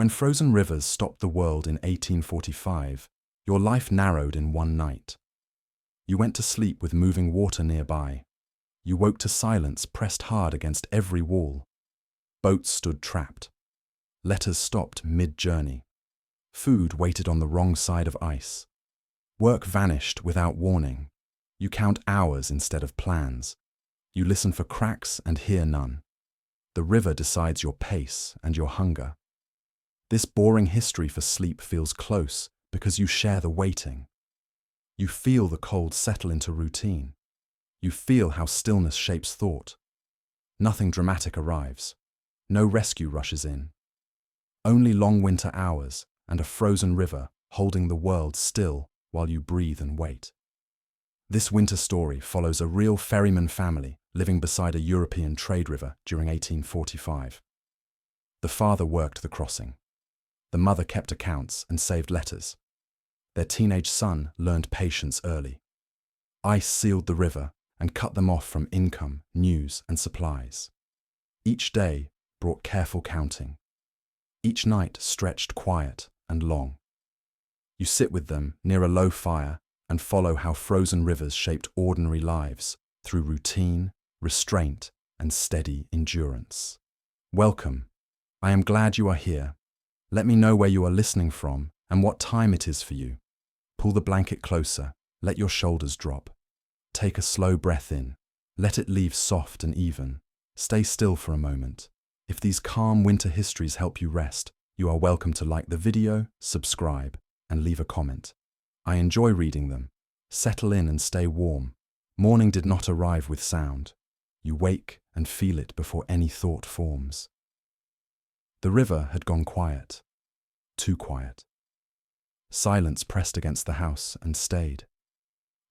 When frozen rivers stopped the world in 1845, your life narrowed in one night. You went to sleep with moving water nearby. You woke to silence pressed hard against every wall. Boats stood trapped. Letters stopped mid-journey. Food waited on the wrong side of ice. Work vanished without warning. You count hours instead of plans. You listen for cracks and hear none. The river decides your pace and your hunger. This boring history for sleep feels close because you share the waiting. You feel the cold settle into routine. You feel how stillness shapes thought. Nothing dramatic arrives. No rescue rushes in. Only long winter hours and a frozen river holding the world still while you breathe and wait. This winter story follows a real ferryman family living beside a European trade river during 1845. The father worked the crossing. The mother kept accounts and saved letters. Their teenage son learned patience early. Ice sealed the river and cut them off from income, news, and supplies. Each day brought careful counting. Each night stretched quiet and long. You sit with them near a low fire and follow how frozen rivers shaped ordinary lives through routine, restraint, and steady endurance. Welcome. I am glad you are here. Let me know where you are listening from and what time it is for you. Pull the blanket closer, let your shoulders drop. Take a slow breath in. Let it leave soft and even. Stay still for a moment. If these calm winter histories help you rest, you are welcome to like the video, subscribe, and leave a comment. I enjoy reading them. Settle in and stay warm. Morning did not arrive with sound. You wake and feel it before any thought forms. The river had gone quiet. Too quiet. Silence pressed against the house and stayed.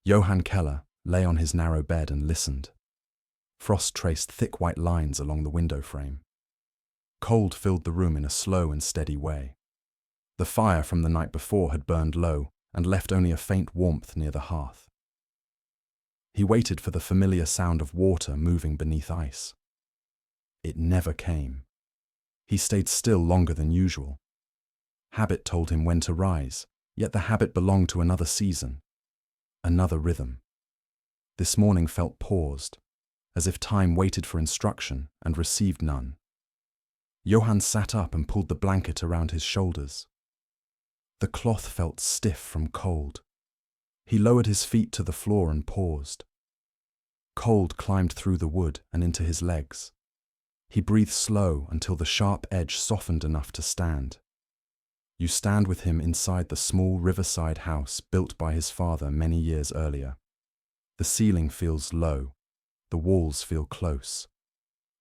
Johann Keller lay on his narrow bed and listened. Frost traced thick white lines along the window frame. Cold filled the room in a slow and steady way. The fire from the night before had burned low and left only a faint warmth near the hearth. He waited for the familiar sound of water moving beneath ice. It never came. He stayed still longer than usual. Habit told him when to rise, yet the habit belonged to another season, another rhythm. This morning felt paused, as if time waited for instruction and received none. Johann sat up and pulled the blanket around his shoulders. The cloth felt stiff from cold. He lowered his feet to the floor and paused. Cold climbed through the wood and into his legs. He breathed slow until the sharp edge softened enough to stand. You stand with him inside the small riverside house built by his father many years earlier. The ceiling feels low. The walls feel close.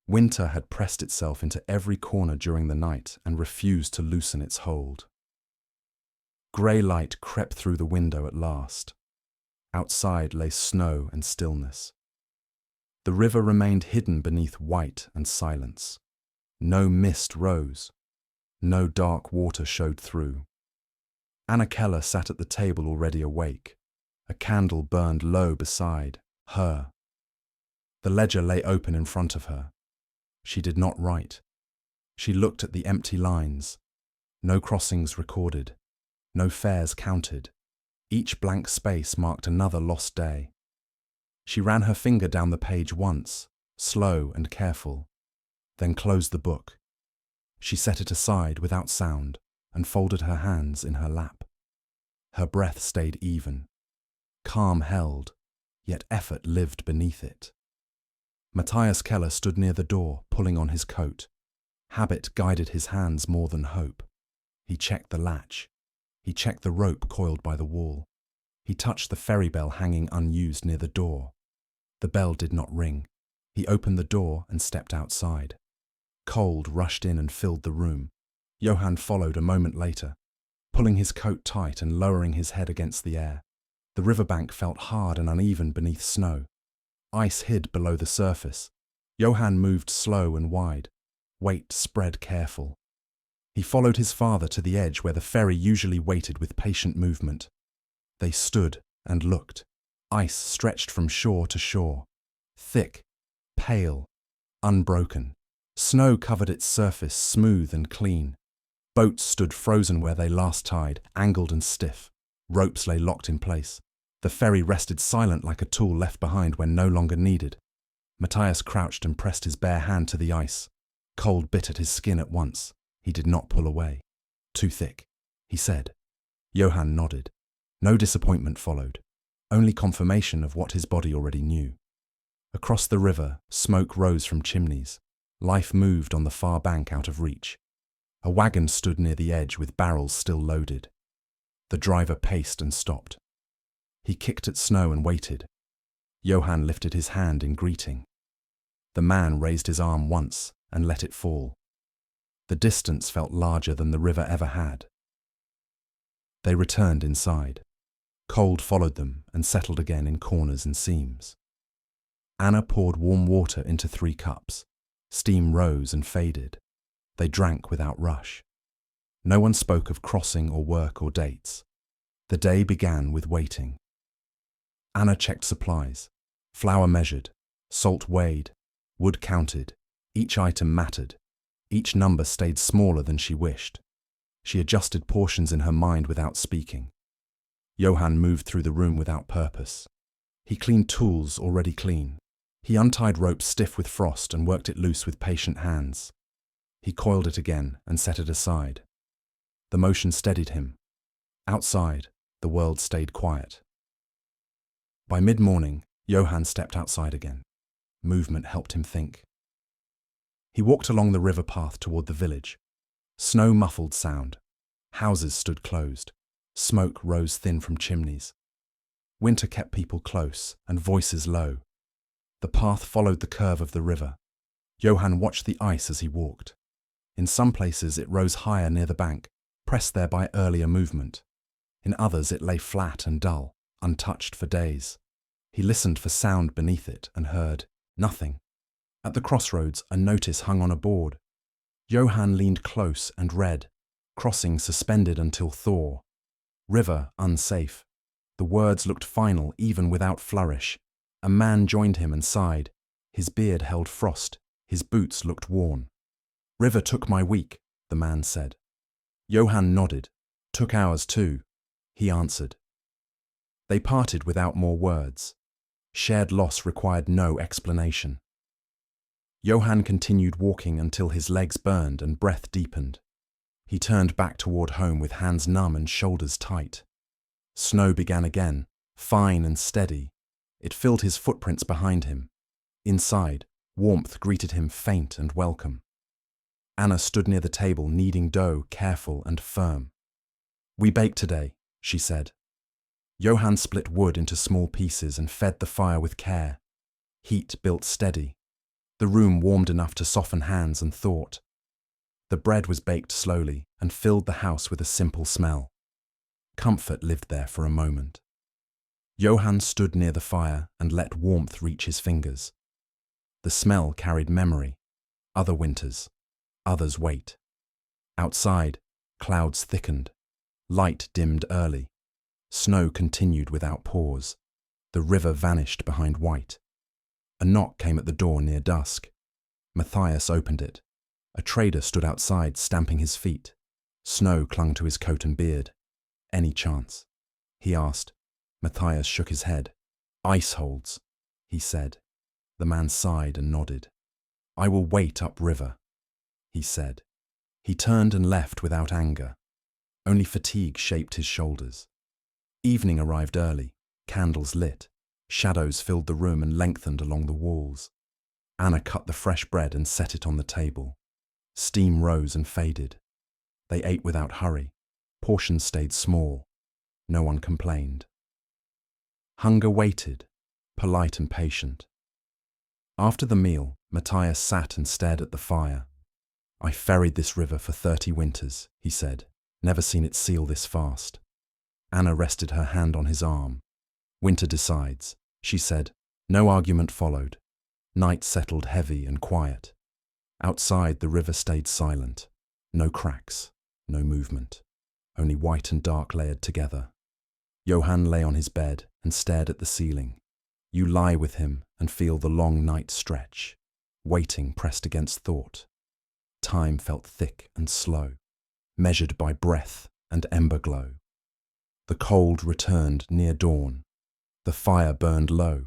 Winter had pressed itself into every corner during the night and refused to loosen its hold. Grey light crept through the window at last. Outside lay snow and stillness. The river remained hidden beneath white and silence. No mist rose. No dark water showed through. Anna Keller sat at the table already awake. A candle burned low beside her. The ledger lay open in front of her. She did not write. She looked at the empty lines. No crossings recorded. No fares counted. Each blank space marked another lost day. She ran her finger down the page once, slow and careful, then closed the book. She set it aside without sound and folded her hands in her lap. Her breath stayed even. Calm held, yet effort lived beneath it. Matthias Keller stood near the door, pulling on his coat. Habit guided his hands more than hope. He checked the latch. He checked the rope coiled by the wall. He touched the ferry bell hanging unused near the door. The bell did not ring. He opened the door and stepped outside. Cold rushed in and filled the room. Johann followed a moment later, pulling his coat tight and lowering his head against the air. The riverbank felt hard and uneven beneath snow. Ice hid below the surface. Johann moved slow and wide. Weight spread careful. He followed his father to the edge where the ferry usually waited with patient movement. They stood and looked. Ice stretched from shore to shore. Thick, pale, unbroken. Snow covered its surface smooth and clean. Boats stood frozen where they last tied, angled and stiff. Ropes lay locked in place. The ferry rested silent like a tool left behind when no longer needed. Matthias crouched and pressed his bare hand to the ice. Cold bit at his skin at once. He did not pull away. "Too thick," he said. Johann nodded. No disappointment followed, only confirmation of what his body already knew. Across the river, smoke rose from chimneys. Life moved on the far bank out of reach. A wagon stood near the edge with barrels still loaded. The driver paced and stopped. He kicked at snow and waited. Johann lifted his hand in greeting. The man raised his arm once and let it fall. The distance felt larger than the river ever had. They returned inside. Cold followed them and settled again in corners and seams. Anna poured warm water into 3 cups. Steam rose and faded. They drank without rush. No one spoke of crossing or work or dates. The day began with waiting. Anna checked supplies. Flour measured, salt weighed, wood counted. Each item mattered. Each number stayed smaller than she wished. She adjusted portions in her mind without speaking. Johann moved through the room without purpose. He cleaned tools already clean. He untied ropes stiff with frost and worked it loose with patient hands. He coiled it again and set it aside. The motion steadied him. Outside, the world stayed quiet. By mid-morning, Johann stepped outside again. Movement helped him think. He walked along the river path toward the village. Snow muffled sound. Houses stood closed. Smoke rose thin from chimneys. Winter kept people close and voices low. The path followed the curve of the river. Johann watched the ice as he walked. In some places it rose higher near the bank, pressed there by earlier movement. In others it lay flat and dull, untouched for days. He listened for sound beneath it and heard nothing. At the crossroads, a notice hung on a board. Johann leaned close and read, "Crossing suspended until thaw. River unsafe." The words looked final even without flourish. A man joined him and sighed. His beard held frost. His boots looked worn. "River took my week," the man said. Johann nodded. "Took ours too," he answered. They parted without more words. Shared loss required no explanation. Johann continued walking until his legs burned and breath deepened. He turned back toward home with hands numb and shoulders tight. Snow began again, fine and steady. It filled his footprints behind him. Inside, warmth greeted him faint and welcome. Anna stood near the table kneading dough, careful and firm. "We baked today," she said. Johann split wood into small pieces and fed the fire with care. Heat built steady. The room warmed enough to soften hands and thought. The bread was baked slowly and filled the house with a simple smell. Comfort lived there for a moment. Johann stood near the fire and let warmth reach his fingers. The smell carried memory, other winters, others wait. Outside, clouds thickened. Light dimmed early. Snow continued without pause. The river vanished behind white. A knock came at the door near dusk. Matthias opened it. A trader stood outside, stamping his feet. Snow clung to his coat and beard. "Any chance?" he asked. Matthias shook his head. "Ice holds," he said. The man sighed and nodded. "I will wait upriver," he said. He turned and left without anger. Only fatigue shaped his shoulders. Evening arrived early, candles lit. Shadows filled the room and lengthened along the walls. Anna cut the fresh bread and set it on the table. Steam rose and faded. They ate without hurry. Portions stayed small. No one complained. Hunger waited, polite and patient. After the meal, Matthias sat and stared at the fire. "I ferried this river for 30 winters," he said. "Never seen it seal this fast." Anna rested her hand on his arm. "Winter decides," she said. No argument followed. Night settled heavy and quiet. Outside, the river stayed silent. No cracks, no movement. Only white and dark layered together. Johann lay on his bed and stared at the ceiling. You lie with him and feel the long night stretch. Waiting pressed against thought. Time felt thick and slow. measured by breath and ember glow. The cold returned near dawn. The fire burned low.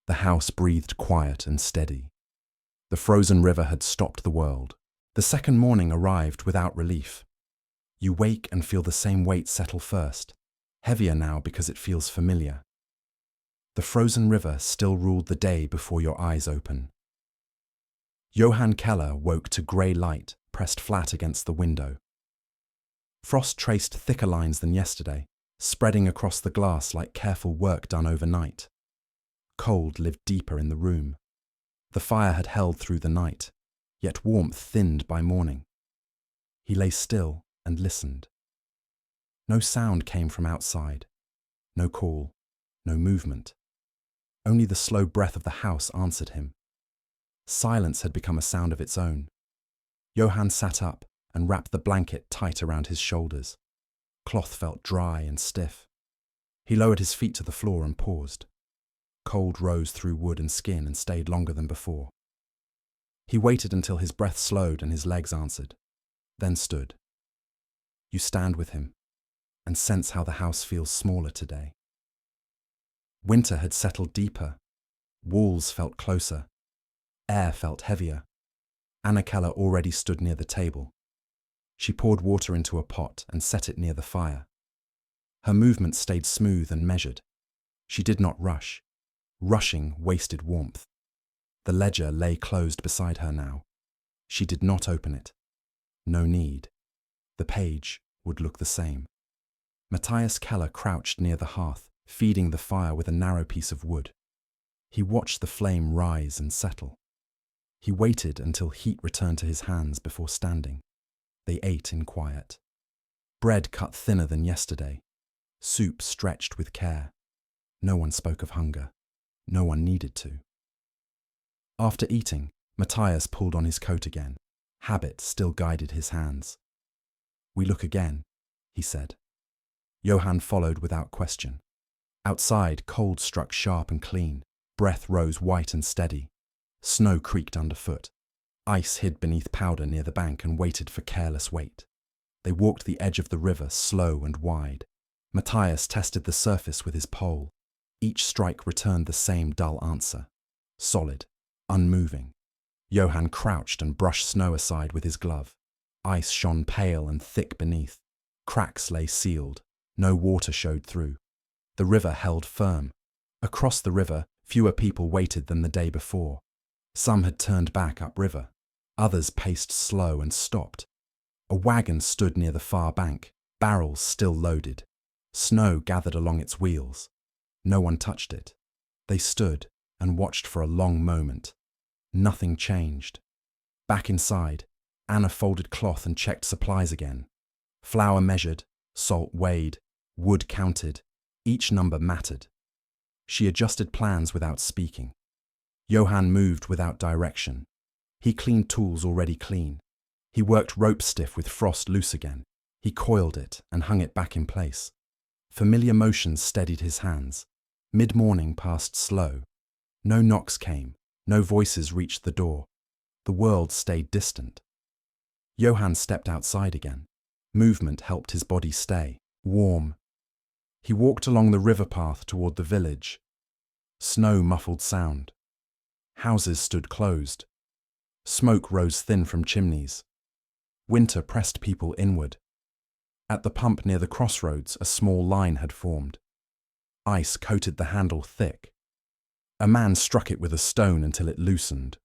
The house breathed quiet and steady. The frozen river had stopped the world. The second morning arrived without relief. You wake and feel the same weight settle first, heavier now because it feels familiar. The frozen river still ruled the day before your eyes open. Johann Keller woke to grey light pressed flat against the window. Frost traced thicker lines than yesterday, spreading across the glass like careful work done overnight. Cold lived deeper in the room. The fire had held through the night, yet warmth thinned by morning. He lay still and listened. No sound came from outside. No call, no movement. Only the slow breath of the house answered him. Silence had become a sound of its own. Johann sat up and wrapped the blanket tight around his shoulders. Cloth felt dry and stiff. He lowered his feet to the floor and paused. Cold rose through wood and skin and stayed longer than before. He waited until his breath slowed and his legs answered, then stood. You stand with him and sense how the house feels smaller today. Winter had settled deeper. Walls felt closer. Air felt heavier. Anna Keller already stood near the table. She poured water into a pot and set it near the fire. Her movements stayed smooth and measured. She did not rush. Rushing wasted warmth. The ledger lay closed beside her now. She did not open it. No need. The page would look the same. Matthias Keller crouched near the hearth, feeding the fire with a narrow piece of wood. He watched the flame rise and settle. He waited until heat returned to his hands before standing. They ate in quiet. Bread cut thinner than yesterday. Soup stretched with care. No one spoke of hunger. No one needed to. After eating, Matthias pulled on his coat again. Habit still guided his hands. We look again, he said. Johann followed without question. Outside, cold struck sharp and clean. Breath rose white and steady. Snow creaked underfoot. Ice hid beneath powder near the bank and waited for careless weight. They walked the edge of the river slow and wide. Matthias tested the surface with his pole. Each strike returned the same dull answer. Solid, unmoving. Johann crouched and brushed snow aside with his glove. Ice shone pale and thick beneath. Cracks lay sealed. No water showed through. The river held firm. Across the river, fewer people waited than the day before. Some had turned back upriver. Others paced slow and stopped. A wagon stood near the far bank, barrels still loaded. Snow gathered along its wheels. No one touched it. They stood and watched for a long moment. Nothing changed. Back inside, Anna folded cloth and checked supplies again. Flour measured, salt weighed, wood counted. Each number mattered. She adjusted plans without speaking. Johann moved without direction. He cleaned tools already clean. He worked rope stiff with frost loose again. He coiled it and hung it back in place. Familiar motions steadied his hands. Mid-morning passed slow. No knocks came. No voices reached the door. The world stayed distant. Johann stepped outside again. Movement helped his body stay warm. He walked along the river path toward the village. Snow muffled sound. Houses stood closed. Smoke rose thin from chimneys. Winter pressed people inward. At the pump near the crossroads, a small line had formed. Ice coated the handle thick. A man struck it with a stone until it loosened.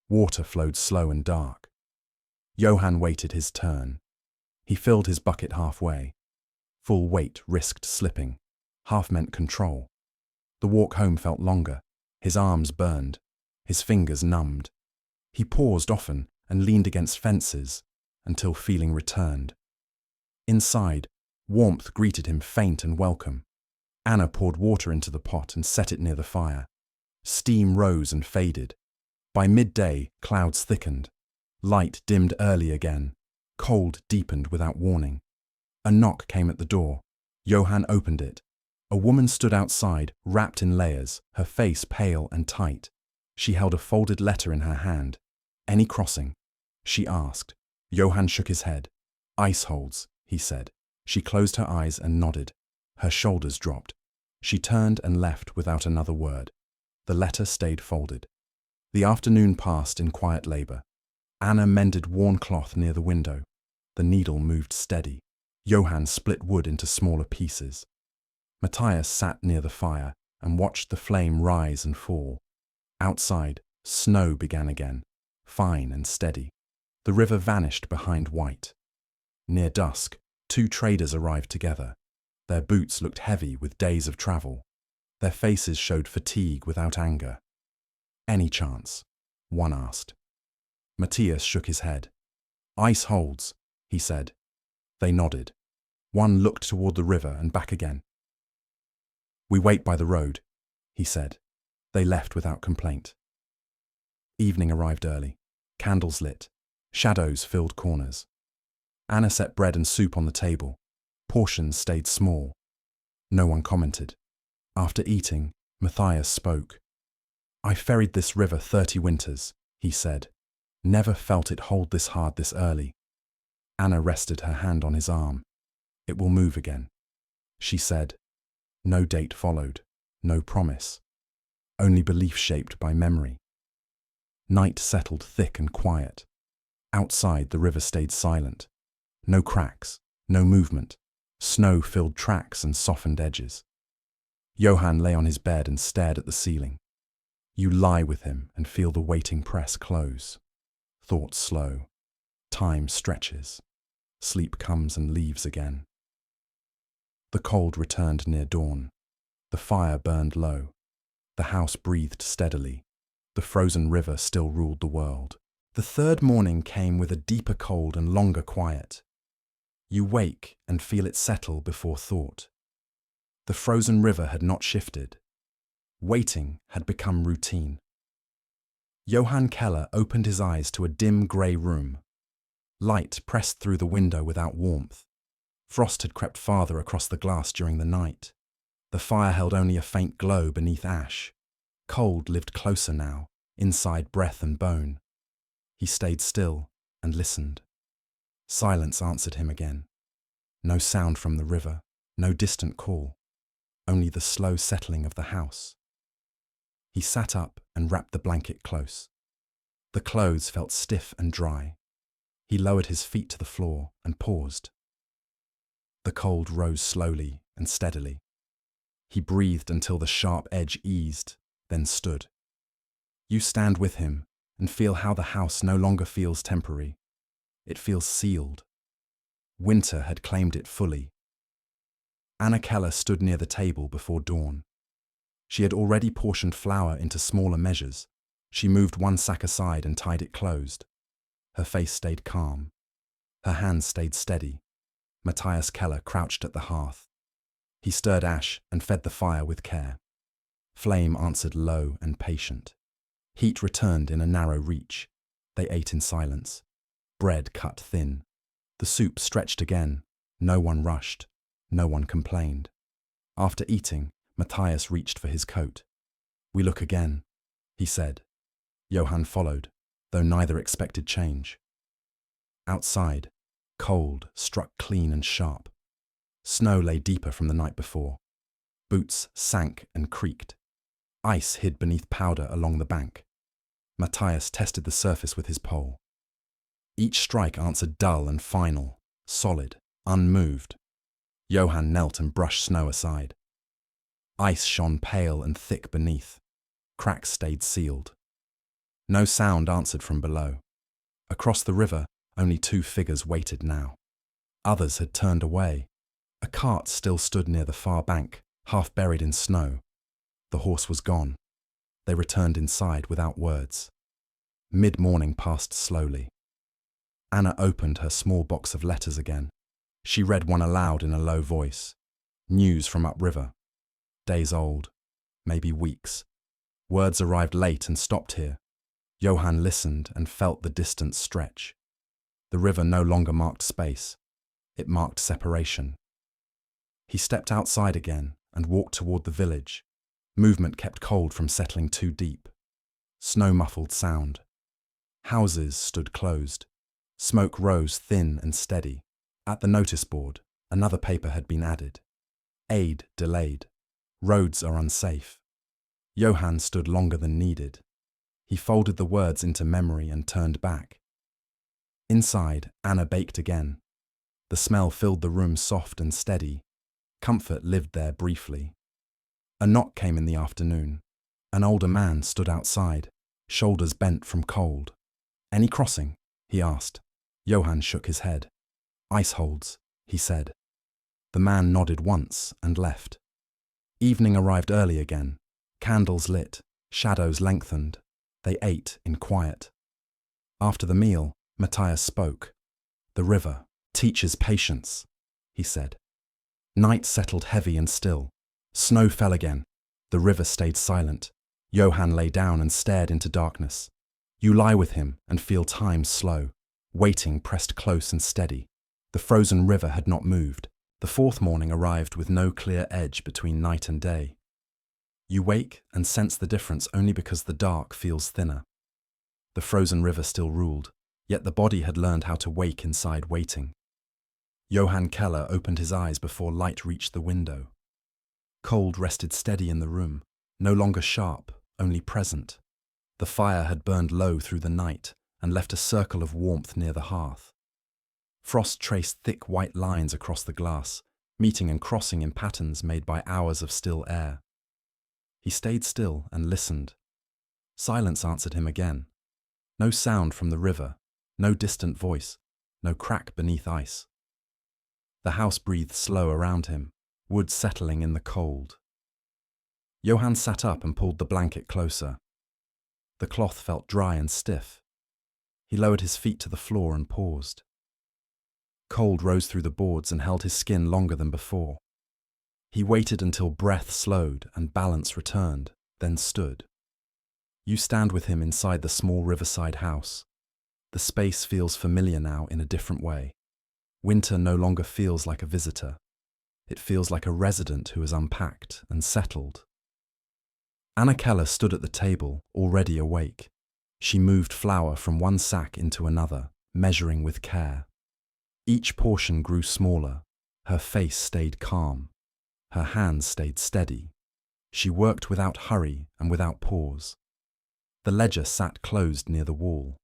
Water flowed slow and dark. Johann waited his turn. He filled his bucket halfway. Full weight risked slipping. Half meant control. The walk home felt longer. His arms burned. His fingers numbed. He paused often and leaned against fences until feeling returned. Inside, warmth greeted him faint and welcome. Anna poured water into the pot and set it near the fire. Steam rose and faded. By midday, clouds thickened. Light dimmed early again. Cold deepened without warning. A knock came at the door. Johann opened it. A woman stood outside, wrapped in layers, her face pale and tight. She held a folded letter in her hand. Any crossing? She asked. Johann shook his head. Ice holds, he said. She closed her eyes and nodded. Her shoulders dropped. She turned and left without another word. The letter stayed folded. The afternoon passed in quiet labor. Anna mended worn cloth near the window. The needle moved steady. Johann split wood into smaller pieces. Matthias sat near the fire and watched the flame rise and fall. Outside, snow began again, fine and steady. The river vanished behind white. Near dusk, two traders arrived together. Their boots looked heavy with days of travel. Their faces showed fatigue without anger. Any chance? One asked. Matthias shook his head. Ice holds, he said. They nodded. One looked toward the river and back again. We wait by the road, he said. They left without complaint. Evening arrived early. Candles lit. Shadows filled corners. Anna set bread and soup on the table. Portions stayed small. No one commented. After eating, Matthias spoke. I ferried this river 30 winters, he said. Never felt it hold this hard this early. Anna rested her hand on his arm. It will move again, she said. No date followed, no promise. Only belief shaped by memory. Night settled thick and quiet. Outside, the river stayed silent. No cracks, no movement. Snow filled tracks and softened edges. Johann lay on his bed and stared at the ceiling. You lie with him and feel the waiting press close. Thoughts slow. Time stretches. Sleep comes and leaves again. The cold returned near dawn. The fire burned low. The house breathed steadily. The frozen river still ruled the world. The third morning came with a deeper cold and longer quiet. You wake and feel it settle before thought. The frozen river had not shifted. Waiting had become routine. Johann Keller opened his eyes to a dim grey room. Light pressed through the window without warmth. Frost had crept farther across the glass during the night. The fire held only a faint glow beneath ash. Cold lived closer now, inside breath and bone. He stayed still and listened. Silence answered him again. No sound from the river, no distant call, only the slow settling of the house. He sat up and wrapped the blanket close. The clothes felt stiff and dry. He lowered his feet to the floor and paused. The cold rose slowly and steadily. He breathed until the sharp edge eased, then stood. You stand with him and feel how the house no longer feels temporary. It feels sealed. Winter had claimed it fully. Anna Keller stood near the table before dawn. She had already portioned flour into smaller measures. She moved one sack aside and tied it closed. Her face stayed calm. Her hands stayed steady. Matthias Keller crouched at the hearth. He stirred ash and fed the fire with care. Flame answered low and patient. Heat returned in a narrow reach. They ate in silence. Bread cut thin. The soup stretched again. No one rushed. No one complained. After eating, Matthias reached for his coat. We look again, he said. Johann followed, though neither expected change. Outside, cold struck clean and sharp. Snow lay deeper from the night before. Boots sank and creaked. Ice hid beneath powder along the bank. Matthias tested the surface with his pole. Each strike answered dull and final, solid, unmoved. Johann knelt and brushed snow aside. Ice shone pale and thick beneath. Cracks stayed sealed. No sound answered from below. Across the river, only two figures waited now. Others had turned away. A cart still stood near the far bank, half buried in snow. The horse was gone. They returned inside without words. Mid-morning passed slowly. Anna opened her small box of letters again. She read one aloud in a low voice. News from upriver. Days old, maybe weeks. Words arrived late and stopped here. Johann listened and felt the distance stretch. The river no longer marked space. It marked separation. He stepped outside again and walked toward the village. Movement kept cold from settling too deep. Snow muffled sound. Houses stood closed. Smoke rose thin and steady. At the notice board, another paper had been added. Aid delayed. Roads are unsafe. Johann stood longer than needed. He folded the words into memory and turned back. Inside, Anna baked again. The smell filled the room soft and steady. Comfort lived there briefly. A knock came in the afternoon. An older man stood outside, shoulders bent from cold. "Any crossing?" he asked. Johann shook his head. "Ice holds," he said. The man nodded once and left. Evening arrived early again. Candles lit, shadows lengthened. They ate in quiet. After the meal, Matthias spoke. "The river teaches patience," he said. Night settled heavy and still. Snow fell again. The river stayed silent. Johann lay down and stared into darkness. You lie with him and feel time slow, waiting pressed close and steady. The frozen river had not moved. The fourth morning arrived with no clear edge between night and day. You wake and sense the difference only because the dark feels thinner. The frozen river still ruled, yet the body had learned how to wake inside waiting. Johann Keller opened his eyes before light reached the window. Cold rested steady in the room, no longer sharp, only present. The fire had burned low through the night and left a circle of warmth near the hearth. Frost traced thick white lines across the glass, meeting and crossing in patterns made by hours of still air. He stayed still and listened. Silence answered him again. No sound from the river, no distant voice, no crack beneath ice. The house breathed slow around him, wood settling in the cold. Johann sat up and pulled the blanket closer. The cloth felt dry and stiff. He lowered his feet to the floor and paused. Cold rose through the boards and held his skin longer than before. He waited until breath slowed and balance returned, then stood. You stand with him inside the small riverside house. The space feels familiar now in a different way. Winter no longer feels like a visitor. It feels like a resident who has unpacked and settled. Anna Keller stood at the table, already awake. She moved flour from one sack into another, measuring with care. Each portion grew smaller. Her face stayed calm. Her hands stayed steady. She worked without hurry and without pause. The ledger sat closed near the wall.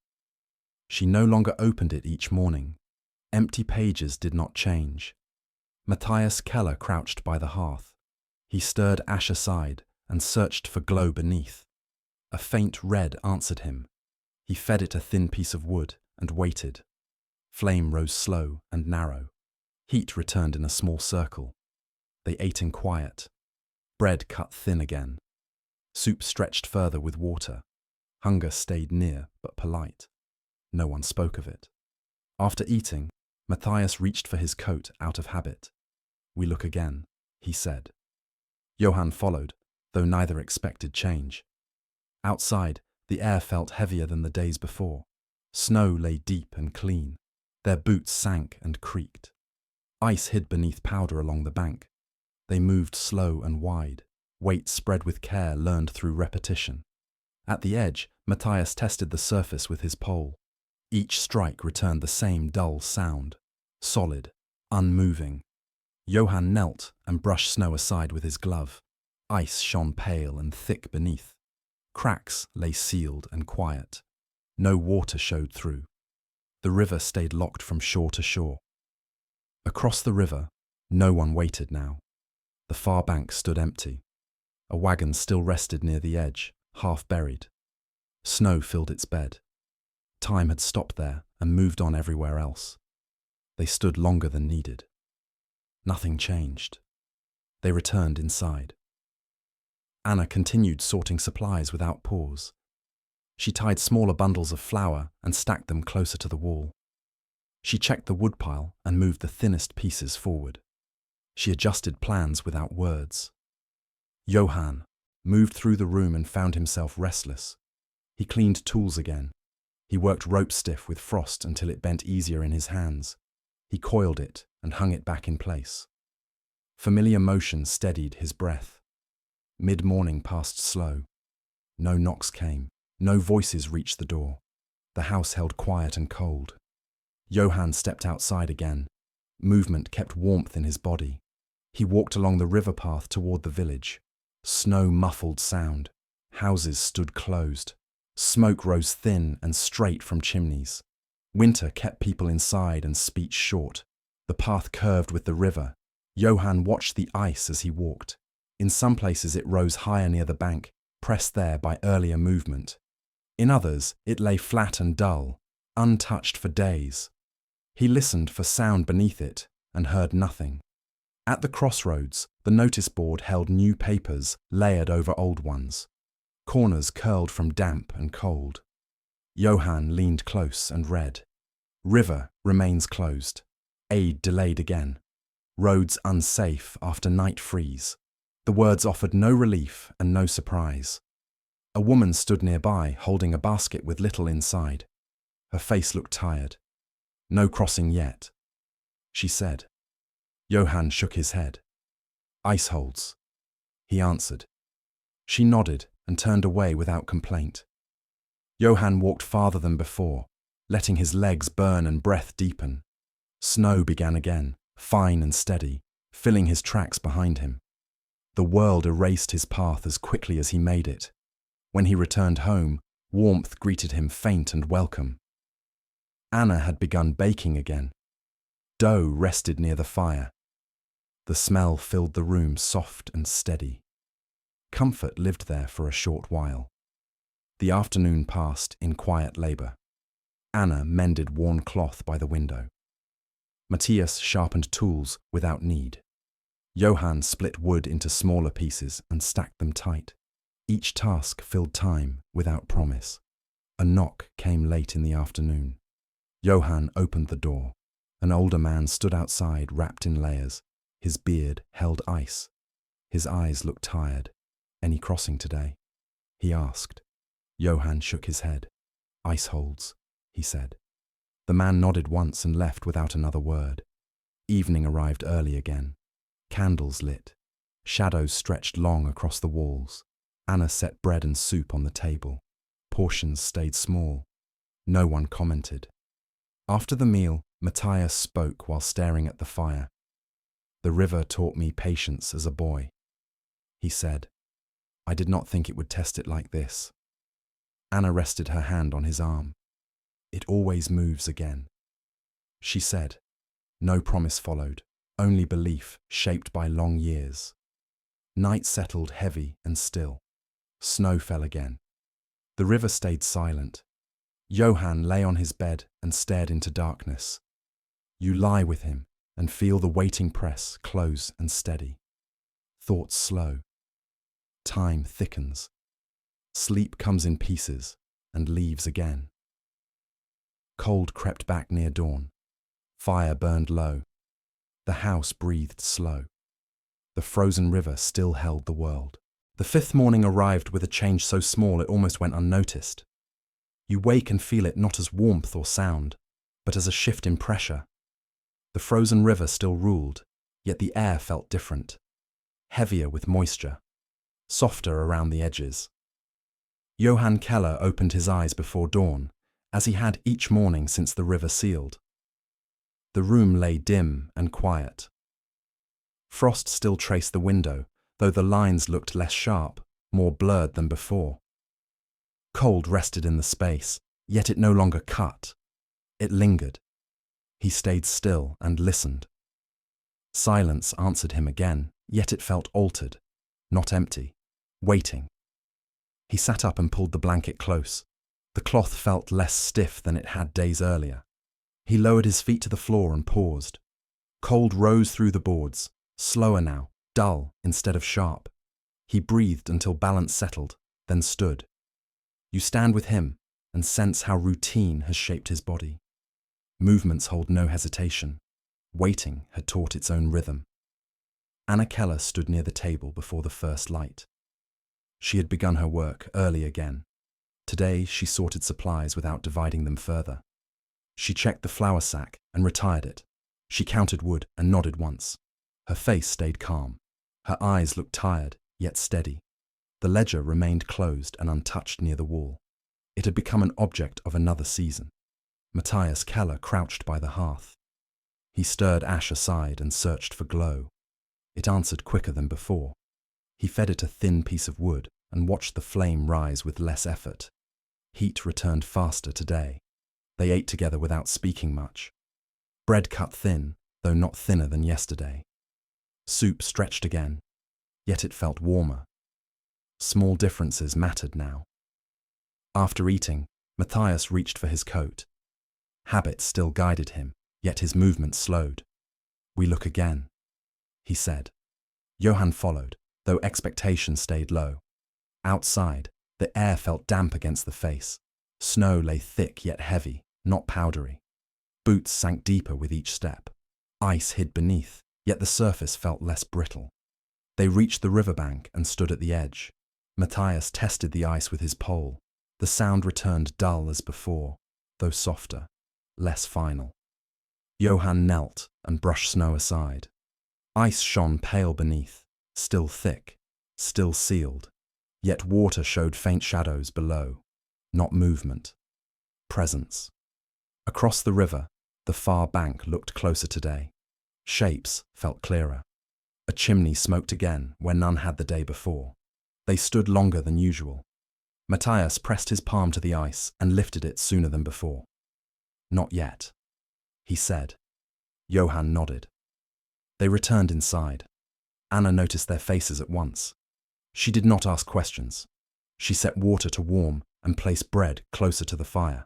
She no longer opened it each morning. Empty pages did not change. Matthias Keller crouched by the hearth. He stirred ash aside and searched for glow beneath. A faint red answered him. He fed it a thin piece of wood and waited. Flame rose slow and narrow. Heat returned in a small circle. They ate in quiet. Bread cut thin again. Soup stretched further with water. Hunger stayed near but polite. No one spoke of it. After eating, Matthias reached for his coat out of habit. "We look again," he said. Johann followed, though neither expected change. Outside, the air felt heavier than the days before. Snow lay deep and clean. Their boots sank and creaked. Ice hid beneath powder along the bank. They moved slow and wide, weight spread with care learned through repetition. At the edge, Matthias tested the surface with his pole. Each strike returned the same dull sound, solid, unmoving. Johann knelt and brushed snow aside with his glove. Ice shone pale and thick beneath. Cracks lay sealed and quiet. No water showed through. The river stayed locked from shore to shore. Across the river, no one waited now. The far bank stood empty. A wagon still rested near the edge, half buried. Snow filled its bed. Time had stopped there and moved on everywhere else. They stood longer than needed. Nothing changed. They returned inside. Anna continued sorting supplies without pause. She tied smaller bundles of flour and stacked them closer to the wall. She checked the woodpile and moved the thinnest pieces forward. She adjusted plans without words. Johann moved through the room and found himself restless. He cleaned tools again. He worked rope stiff with frost until it bent easier in his hands. He coiled it and hung it back in place. Familiar motion steadied his breath. Mid-morning passed slow. No knocks came. No voices reached the door. The house held quiet and cold. Johann stepped outside again. Movement kept warmth in his body. He walked along the river path toward the village. Snow muffled sound. Houses stood closed. Smoke rose thin and straight from chimneys. Winter kept people inside and speech short. The path curved with the river. Johann watched the ice as he walked. In some places it rose higher near the bank, pressed there by earlier movement. In others, it lay flat and dull, untouched for days. He listened for sound beneath it and heard nothing. At the crossroads, the notice board held new papers layered over old ones. Corners curled from damp and cold. Johann leaned close and read. River remains closed. Aid delayed again. Roads unsafe after night freeze. The words offered no relief and no surprise. A woman stood nearby holding a basket with little inside. Her face looked tired. No crossing yet, she said. Johann shook his head. Ice holds, he answered. She nodded and turned away without complaint. Johann walked farther than before, letting his legs burn and breath deepen. Snow began again, fine and steady, filling his tracks behind him. The world erased his path as quickly as he made it. When he returned home, warmth greeted him faint and welcome. Anna had begun baking again. Dough rested near the fire. The smell filled the room soft and steady. Comfort lived there for a short while. The afternoon passed in quiet labour. Anna mended worn cloth by the window. Matthias sharpened tools without need. Johann split wood into smaller pieces and stacked them tight. Each task filled time without promise. A knock came late in the afternoon. Johann opened the door. An older man stood outside wrapped in layers. His beard held ice. His eyes looked tired. Any crossing today? He asked. Johann shook his head. Ice holds, he said. The man nodded once and left without another word. Evening arrived early again. Candles lit. Shadows stretched long across the walls. Anna set bread and soup on the table. Portions stayed small. No one commented. After the meal, Matthias spoke while staring at the fire. The river taught me patience as a boy. He said, I did not think it would test it like this. Anna rested her hand on his arm. It always moves again. She said. No promise followed, only belief shaped by long years. Night settled heavy and still. Snow fell again. The river stayed silent. Johann lay on his bed and stared into darkness. You lie with him and feel the waiting press close and steady. Thoughts slow. Time thickens. Sleep comes in pieces and leaves again. Cold crept back near dawn. Fire burned low. The house breathed slow. The frozen river still held the world. The fifth morning arrived with a change so small it almost went unnoticed. You wake and feel it not as warmth or sound, but as a shift in pressure. The frozen river still ruled, yet the air felt different. Heavier with moisture. Softer around the edges. Johann Keller opened his eyes before dawn, as he had each morning since the river sealed. The room lay dim and quiet. Frost still traced the window, though the lines looked less sharp, more blurred than before. Cold rested in the space, yet it no longer cut. It lingered. He stayed still and listened. Silence answered him again, yet it felt altered, not empty, waiting. He sat up and pulled the blanket close. The cloth felt less stiff than it had days earlier. He lowered his feet to the floor and paused. Cold rose through the boards, slower now, dull instead of sharp. He breathed until balance settled, then stood. You stand with him and sense how routine has shaped his body. Movements hold no hesitation. Waiting had taught its own rhythm. Anna Keller stood near the table before the first light. She had begun her work early again. Today she sorted supplies without dividing them further. She checked the flour sack and retired it. She counted wood and nodded once. Her face stayed calm. Her eyes looked tired, yet steady. The ledger remained closed and untouched near the wall. It had become an object of another season. Matthias Keller crouched by the hearth. He stirred ash aside and searched for glow. It answered quicker than before. He fed it a thin piece of wood and watched the flame rise with less effort. Heat returned faster today. They ate together without speaking much. Bread cut thin, though not thinner than yesterday. Soup stretched again, yet it felt warmer. Small differences mattered now. After eating, Matthias reached for his coat. Habit still guided him, yet his movement slowed. "We look again," he said. Johann followed, though expectation stayed low. Outside, the air felt damp against the face. Snow lay thick yet heavy, not powdery. Boots sank deeper with each step. Ice hid beneath, yet the surface felt less brittle. They reached the riverbank and stood at the edge. Matthias tested the ice with his pole. The sound returned dull as before, though softer, less final. Johann knelt and brushed snow aside. Ice shone pale beneath, still thick, still sealed, yet water showed faint shadows below, not movement, presence. Across the river, the far bank looked closer today. Shapes felt clearer. A chimney smoked again where none had the day before. They stood longer than usual. Matthias pressed his palm to the ice and lifted it sooner than before. "Not yet," he said. Johann nodded. They returned inside. Anna noticed their faces at once. She did not ask questions. She set water to warm and placed bread closer to the fire.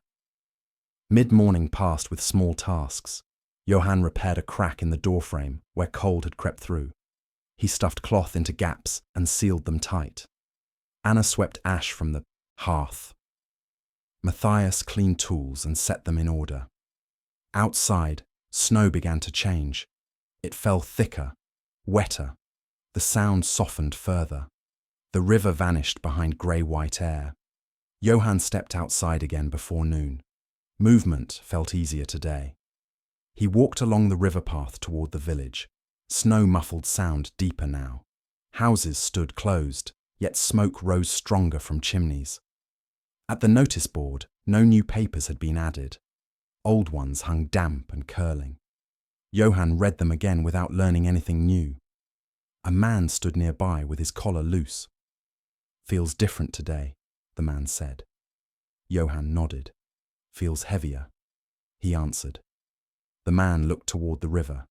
Mid-morning passed with small tasks. Johann repaired a crack in the doorframe where cold had crept through. He stuffed cloth into gaps and sealed them tight. Anna swept ash from the hearth. Matthias cleaned tools and set them in order. Outside, snow began to change. It fell thicker, wetter. The sound softened further. The river vanished behind grey-white air. Johann stepped outside again before noon. Movement felt easier today. He walked along the river path toward the village. Snow-muffled sound deeper now. Houses stood closed, yet smoke rose stronger from chimneys. At the notice board, no new papers had been added. Old ones hung damp and curling. Johann read them again without learning anything new. A man stood nearby with his collar loose. "Feels different today," the man said. Johann nodded. "Feels heavier," he answered. The man looked toward the river.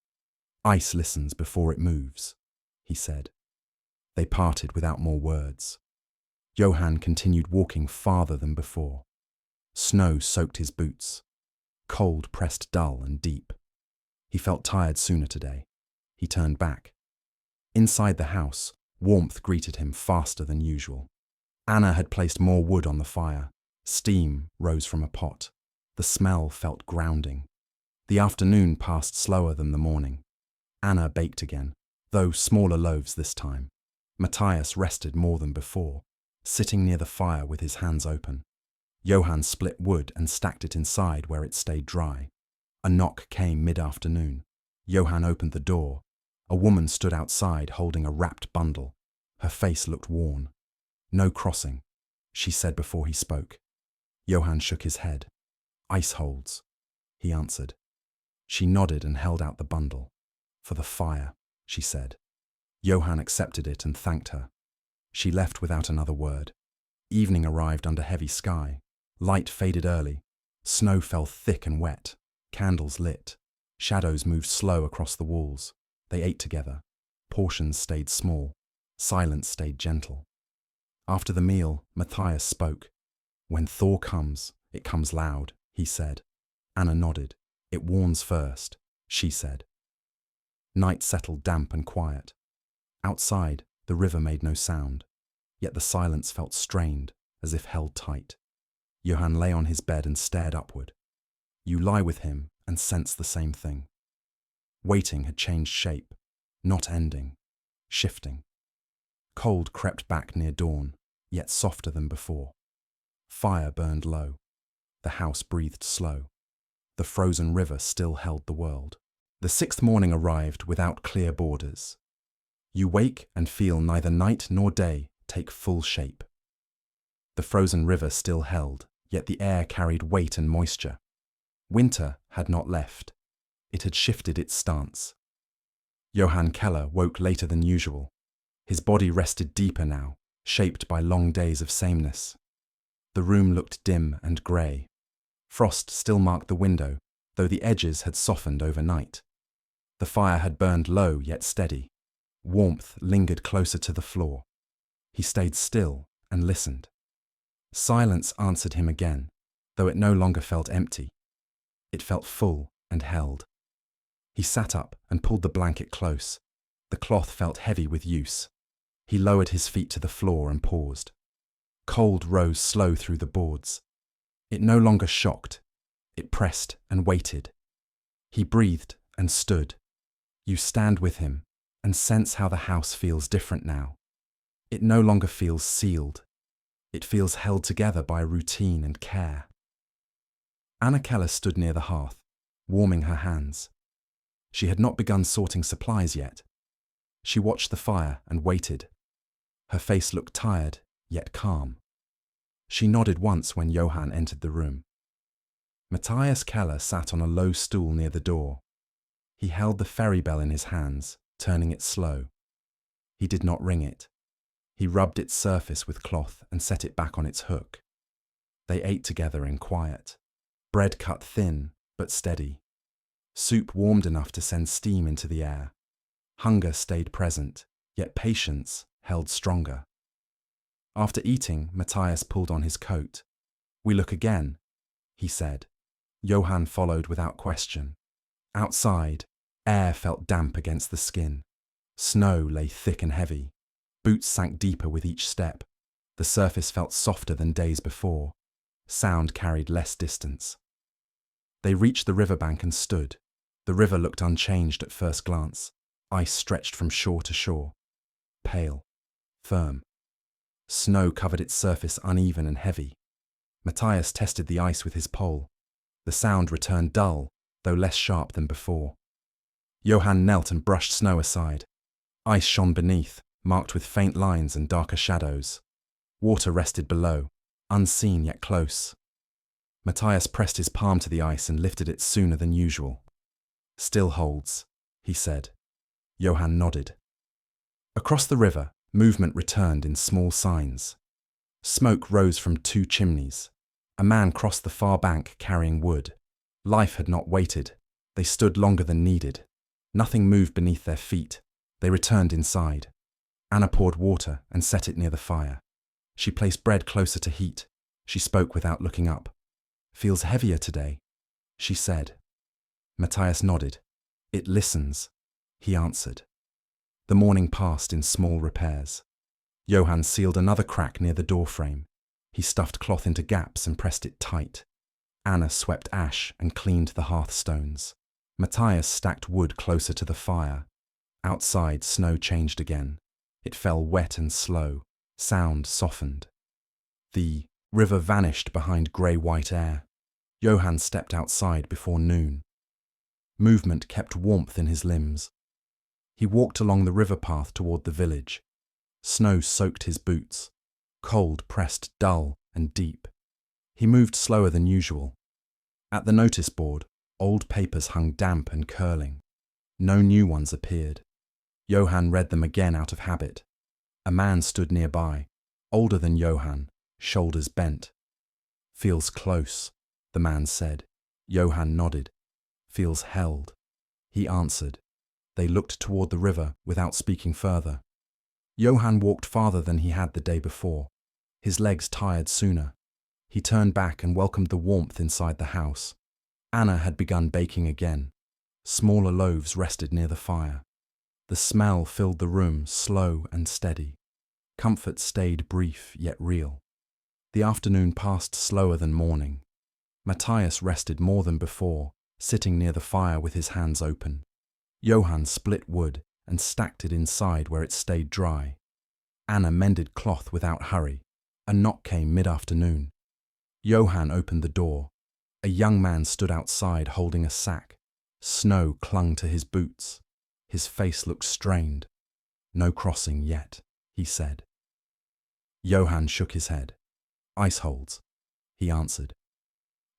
"Ice listens before it moves," he said. They parted without more words. Johann continued walking farther than before. Snow soaked his boots. Cold pressed dull and deep. He felt tired sooner today. He turned back. Inside the house, warmth greeted him faster than usual. Anna had placed more wood on the fire. Steam rose from a pot. The smell felt grounding. The afternoon passed slower than the morning. Anna baked again, though smaller loaves this time. Matthias rested more than before, sitting near the fire with his hands open. Johann split wood and stacked it inside where it stayed dry. A knock came mid-afternoon. Johann opened the door. A woman stood outside holding a wrapped bundle. Her face looked worn. "No crossing," she said before he spoke. Johann shook his head. "Ice holds," he answered. She nodded and held out the bundle. "For the fire," she said. Johann accepted it and thanked her. She left without another word. Evening arrived under heavy sky. Light faded early. Snow fell thick and wet. Candles lit. Shadows moved slow across the walls. They ate together. Portions stayed small. Silence stayed gentle. After the meal, Matthias spoke. "When thaw comes, it comes loud," he said. Anna nodded. "It warns first," she said. Night settled damp and quiet. Outside, the river made no sound, yet the silence felt strained, as if held tight. Johann lay on his bed and stared upward. You lie with him and sense the same thing. Waiting had changed shape, not ending, shifting. Cold crept back near dawn, yet softer than before. Fire burned low. The house breathed slow. The frozen river still held the world. The sixth morning arrived without clear borders. You wake and feel neither night nor day take full shape. The frozen river still held, yet the air carried weight and moisture. Winter had not left. It had shifted its stance. Johann Keller woke later than usual. His body rested deeper now, shaped by long days of sameness. The room looked dim and grey. Frost still marked the window, though the edges had softened overnight. The fire had burned low yet steady. Warmth lingered closer to the floor. He stayed still and listened. Silence answered him again, though it no longer felt empty. It felt full and held. He sat up and pulled the blanket close. The cloth felt heavy with use. He lowered his feet to the floor and paused. Cold rose slow through the boards. It no longer shocked. It pressed and waited. He breathed and stood. You stand with him and sense how the house feels different now. It no longer feels sealed. It feels held together by routine and care. Anna Keller stood near the hearth, warming her hands. She had not begun sorting supplies yet. She watched the fire and waited. Her face looked tired, yet calm. She nodded once when Johann entered the room. Matthias Keller sat on a low stool near the door. He held the ferry bell in his hands, turning it slow. He did not ring it. He rubbed its surface with cloth and set it back on its hook. They ate together in quiet. Bread cut thin, but steady. Soup warmed enough to send steam into the air. Hunger stayed present, yet patience held stronger. After eating, Matthias pulled on his coat. "We look again," he said. Johann followed without question. Outside, air felt damp against the skin. Snow lay thick and heavy. Boots sank deeper with each step. The surface felt softer than days before. Sound carried less distance. They reached the riverbank and stood. The river looked unchanged at first glance. Ice stretched from shore to shore. Pale. Firm. Snow covered its surface uneven and heavy. Matthias tested the ice with his pole. The sound returned dull, though less sharp than before. Johann knelt and brushed snow aside. Ice shone beneath, marked with faint lines and darker shadows. Water rested below, unseen yet close. Matthias pressed his palm to the ice and lifted it sooner than usual. "Still holds," he said. Johann nodded. Across the river, movement returned in small signs. Smoke rose from 2 chimneys. A man crossed the far bank carrying wood. Life had not waited. They stood longer than needed. Nothing moved beneath their feet. They returned inside. Anna poured water and set it near the fire. She placed bread closer to heat. She spoke without looking up. "Feels heavier today," she said. Matthias nodded. "It listens," he answered. The morning passed in small repairs. Johann sealed another crack near the doorframe. He stuffed cloth into gaps and pressed it tight. Anna swept ash and cleaned the hearthstones. Matthias stacked wood closer to the fire. Outside, snow changed again. It fell wet and slow. Sound softened. The river vanished behind grey-white air. Johann stepped outside before noon. Movement kept warmth in his limbs. He walked along the river path toward the village. Snow soaked his boots. Cold pressed dull and deep. He moved slower than usual. At the notice board, old papers hung damp and curling. No new ones appeared. Johann read them again out of habit. A man stood nearby, older than Johann, shoulders bent. "Feels close," the man said. Johann nodded. "Feels held," he answered. They looked toward the river without speaking further. Johann walked farther than he had the day before. His legs tired sooner. He turned back and welcomed the warmth inside the house. Anna had begun baking again. Smaller loaves rested near the fire. The smell filled the room, slow and steady. Comfort stayed brief yet real. The afternoon passed slower than morning. Matthias rested more than before, sitting near the fire with his hands open. Johann split wood and stacked it inside where it stayed dry. Anna mended cloth without hurry. A knock came mid-afternoon. Johann opened the door. A young man stood outside holding a sack. Snow clung to his boots. His face looked strained. "No crossing yet," he said. Johann shook his head. "Ice holds," he answered.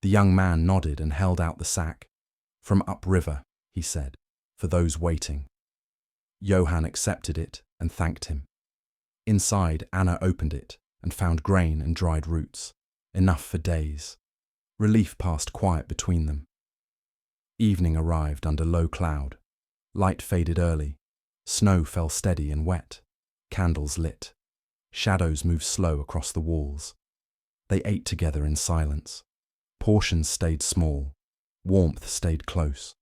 The young man nodded and held out the sack. From upriver, he said, for those waiting. Johann accepted it and thanked him. Inside, Anna opened it and found grain and dried roots, enough for days. Relief passed quiet between them. Evening arrived under low cloud. Light faded early. Snow fell steady and wet. Candles lit. Shadows moved slow across the walls. They ate together in silence. Portions stayed small. Warmth stayed close.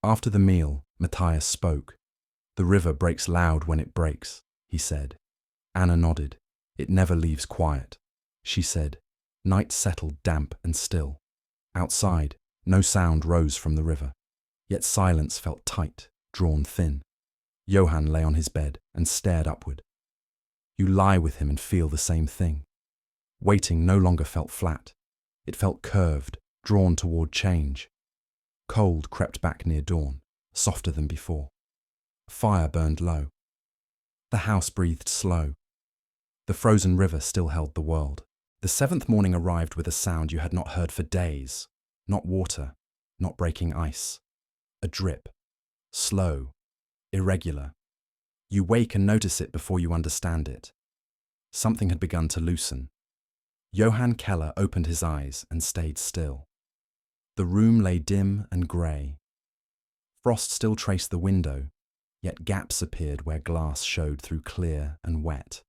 After the meal, Matthias spoke. "The river breaks loud when it breaks," he said. Anna nodded. "It never leaves quiet," she said. Night settled damp and still. Outside, no sound rose from the river. Yet silence felt tight, drawn thin. Johann lay on his bed and stared upward. You lie with him and feel the same thing. Waiting no longer felt flat. It felt curved, drawn toward change. Cold crept back near dawn, softer than before. Fire burned low. The house breathed slow. The frozen river still held the world. The seventh morning arrived with a sound you had not heard for days. Not water, not breaking ice. A drip. Slow. Irregular. You wake and notice it before you understand it. Something had begun to loosen. Johann Keller opened his eyes and stayed still. The room lay dim and grey. Frost still traced the window, yet gaps appeared where glass showed through clear and wet.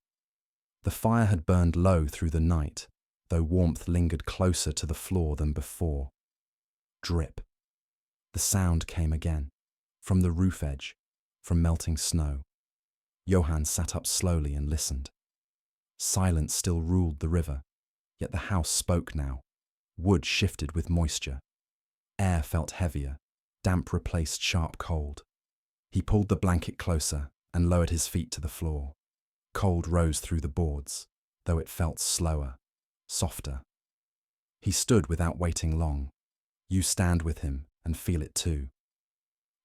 The fire had burned low through the night, though warmth lingered closer to the floor than before. Drip. The sound came again, from the roof edge, from melting snow. Johann sat up slowly and listened. Silence still ruled the river, yet the house spoke now. Wood shifted with moisture. Air felt heavier. Damp replaced sharp cold. He pulled the blanket closer and lowered his feet to the floor. Cold rose through the boards, though it felt slower, softer. He stood without waiting long. You stand with him and feel it too.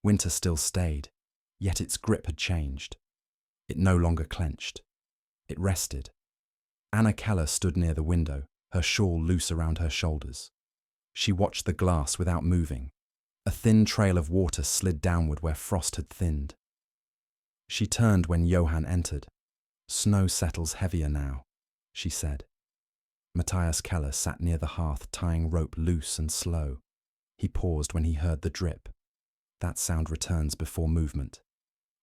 Winter still stayed, yet its grip had changed. It no longer clenched. It rested. Anna Keller stood near the window, her shawl loose around her shoulders. She watched the glass without moving. A thin trail of water slid downward where frost had thinned. She turned when Johann entered. "Snow settles heavier now," she said. Matthias Keller sat near the hearth tying rope loose and slow. He paused when he heard the drip. "That sound returns before movement,"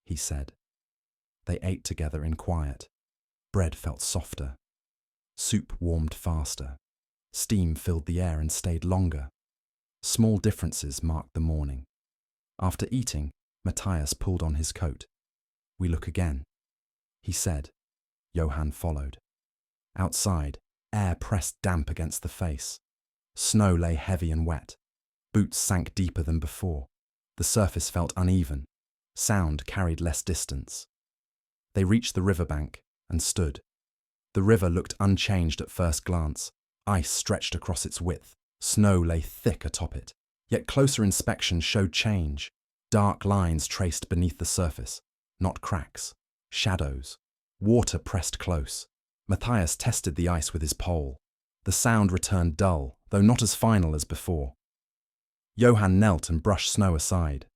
he said. They ate together in quiet. Bread felt softer. Soup warmed faster. Steam filled the air and stayed longer. Small differences marked the morning. After eating, Matthias pulled on his coat. "We look again," he said. Johann followed. Outside, air pressed damp against the face. Snow lay heavy and wet. Boots sank deeper than before. The surface felt uneven. Sound carried less distance. They reached the riverbank and stood. The river looked unchanged at first glance. Ice stretched across its width. Snow lay thick atop it. Yet closer inspection showed change. Dark lines traced beneath the surface. Not cracks. Shadows. Water pressed close. Matthias tested the ice with his pole. The sound returned dull, though not as final as before. Johann knelt and brushed snow aside.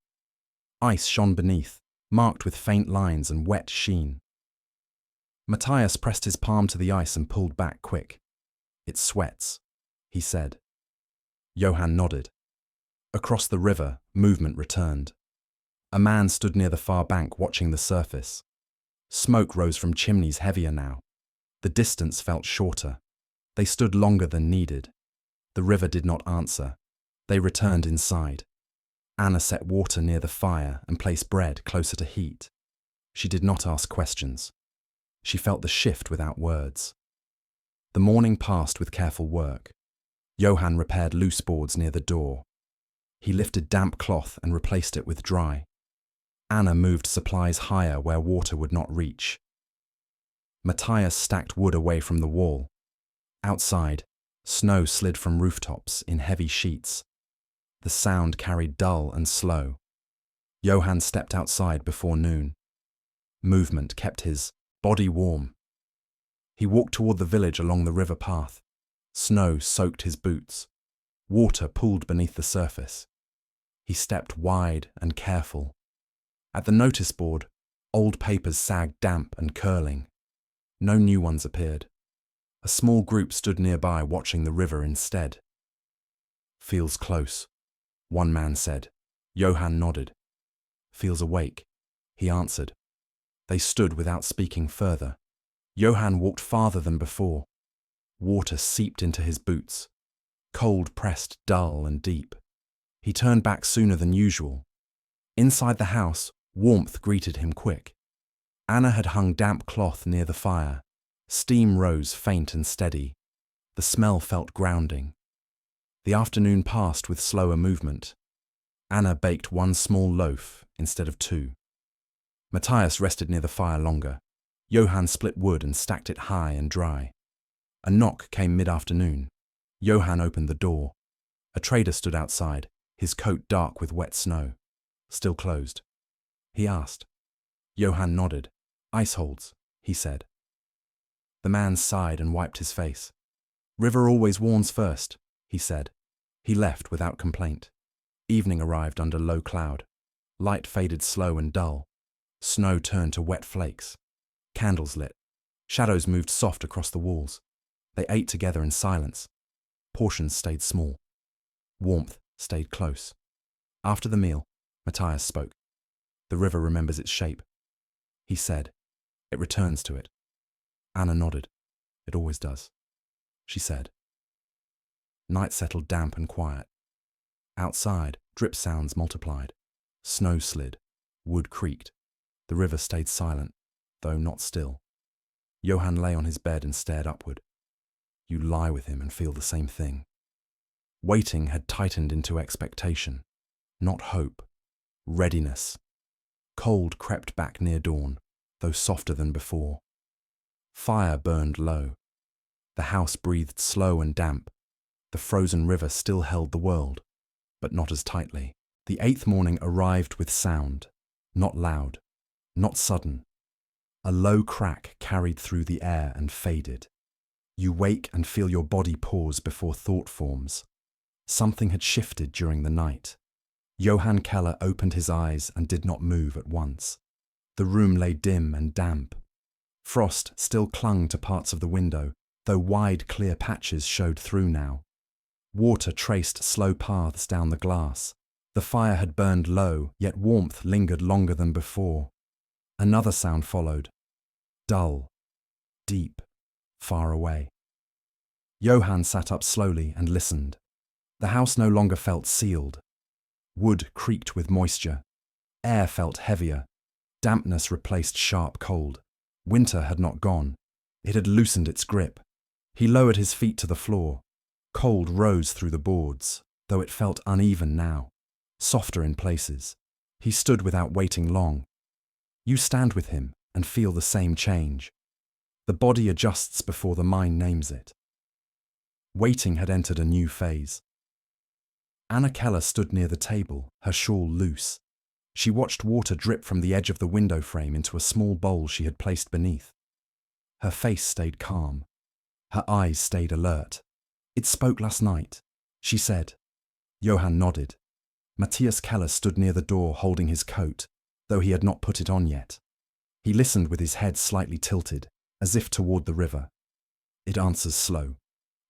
Ice shone beneath, marked with faint lines and wet sheen. Matthias pressed his palm to the ice and pulled back quick. "It sweats," he said. Johann nodded. Across the river, movement returned. A man stood near the far bank watching the surface. Smoke rose from chimneys heavier now. The distance felt shorter. They stood longer than needed. The river did not answer. They returned inside. Anna set water near the fire and placed bread closer to heat. She did not ask questions. She felt the shift without words. The morning passed with careful work. Johann repaired loose boards near the door. He lifted damp cloth and replaced it with dry. Anna moved supplies higher where water would not reach. Matthias stacked wood away from the wall. Outside, snow slid from rooftops in heavy sheets. The sound carried dull and slow. Johann stepped outside before noon. Movement kept his body warm. He walked toward the village along the river path. Snow soaked his boots. Water pooled beneath the surface. He stepped wide and careful. At the notice board, old papers sagged damp and curling. No new ones appeared. A small group stood nearby watching the river instead. "Feels close," one man said. Johann nodded. "Feels awake," he answered. They stood without speaking further. Johann walked farther than before. Water seeped into his boots. Cold pressed dull and deep. He turned back sooner than usual. Inside the house, warmth greeted him quick. Anna had hung damp cloth near the fire. Steam rose faint and steady. The smell felt grounding. The afternoon passed with slower movement. Anna baked one small loaf instead of two. Matthias rested near the fire longer. Johann split wood and stacked it high and dry. A knock came mid-afternoon. Johann opened the door. A trader stood outside, his coat dark with wet snow. Still closed. He asked. Johann nodded. "Ice holds," he said. The man sighed and wiped his face. "River always warns first," he said. He left without complaint. Evening arrived under low cloud. Light faded slow and dull. Snow turned to wet flakes. Candles lit. Shadows moved soft across the walls. They ate together in silence. Portions stayed small. Warmth stayed close. After the meal, Matthias spoke. "The river remembers its shape," he said. "It returns to it." Anna nodded. "It always does," she said. Night settled damp and quiet. Outside, drip sounds multiplied. Snow slid. Wood creaked. The river stayed silent, though not still. Johann lay on his bed and stared upward. You lie with him and feel the same thing. Waiting had tightened into expectation, not hope, readiness. Cold crept back near dawn, though softer than before. Fire burned low. The house breathed slow and damp. The frozen river still held the world, but not as tightly. The 8th morning arrived with sound, not loud, not sudden. A low crack carried through the air and faded. You wake and feel your body pause before thought forms. Something had shifted during the night. Johann Keller opened his eyes and did not move at once. The room lay dim and damp. Frost still clung to parts of the window, though wide, clear patches showed through now. Water traced slow paths down the glass. The fire had burned low, yet warmth lingered longer than before. Another sound followed. Dull, deep, far away. Johann sat up slowly and listened. The house no longer felt sealed. Wood creaked with moisture. Air felt heavier. Dampness replaced sharp cold. Winter had not gone. It had loosened its grip. He lowered his feet to the floor. Cold rose through the boards, though it felt uneven now, softer in places. He stood without waiting long. You stand with him and feel the same change. The body adjusts before the mind names it. Waiting had entered a new phase. Anna Keller stood near the table, her shawl loose. She watched water drip from the edge of the window frame into a small bowl she had placed beneath. Her face stayed calm. Her eyes stayed alert. "It spoke last night," she said. Johann nodded. Matthias Keller stood near the door holding his coat, though he had not put it on yet. He listened with his head slightly tilted, as if toward the river. "It answers slow,"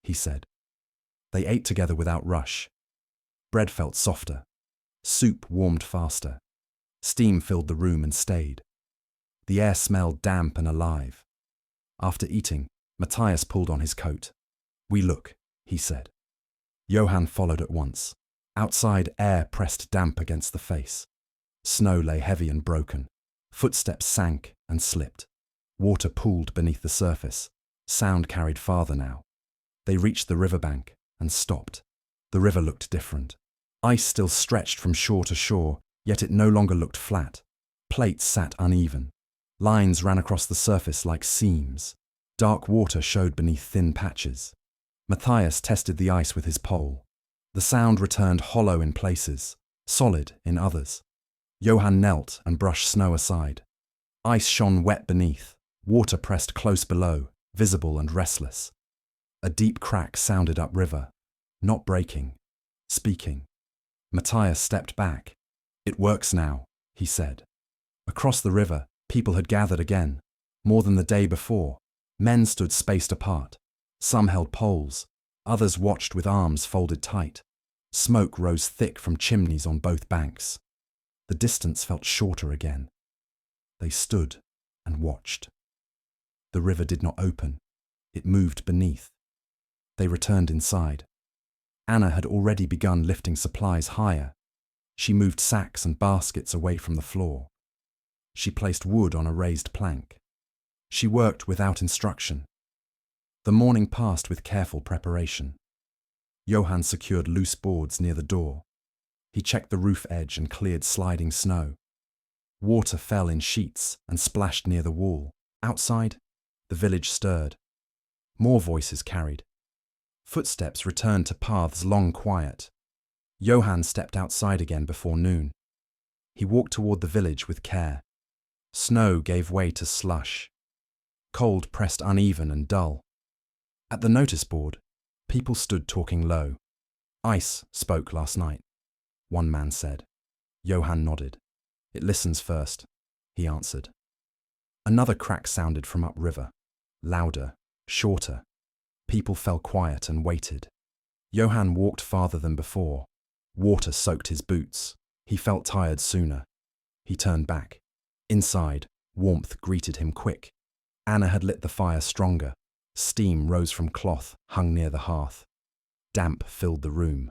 he said. They ate together without rush. Bread felt softer. Soup warmed faster. Steam filled the room and stayed. The air smelled damp and alive. After eating, Matthias pulled on his coat. "We look," he said. Johann followed at once. Outside, air pressed damp against the face. Snow lay heavy and broken. Footsteps sank and slipped. Water pooled beneath the surface. Sound carried farther now. They reached the riverbank and stopped. The river looked different. Ice still stretched from shore to shore, yet it no longer looked flat. Plates sat uneven. Lines ran across the surface like seams. Dark water showed beneath thin patches. Matthias tested the ice with his pole. The sound returned hollow in places, solid in others. Johann knelt and brushed snow aside. Ice shone wet beneath, water pressed close below, visible and restless. A deep crack sounded upriver, not breaking, speaking. Matthias stepped back. "It works now," he said. Across the river, people had gathered again. More than the day before. Men stood spaced apart. Some held poles. Others watched with arms folded tight. Smoke rose thick from chimneys on both banks. The distance felt shorter again. They stood and watched. The river did not open. It moved beneath. They returned inside. Anna had already begun lifting supplies higher. She moved sacks and baskets away from the floor. She placed wood on a raised plank. She worked without instruction. The morning passed with careful preparation. Johann secured loose boards near the door. He checked the roof edge and cleared sliding snow. Water fell in sheets and splashed near the wall. Outside, the village stirred. More voices carried. Footsteps returned to paths long quiet. Johann stepped outside again before noon. He walked toward the village with care. Snow gave way to slush. Cold pressed uneven and dull. At the notice board, people stood talking low. "Ice spoke last night," one man said. Johann nodded. "It listens first," he answered. Another crack sounded from upriver. Louder, shorter. People fell quiet and waited. Johann walked farther than before. Water soaked his boots. He felt tired sooner. He turned back. Inside, warmth greeted him quick. Anna had lit the fire stronger. Steam rose from cloth hung near the hearth. Damp filled the room.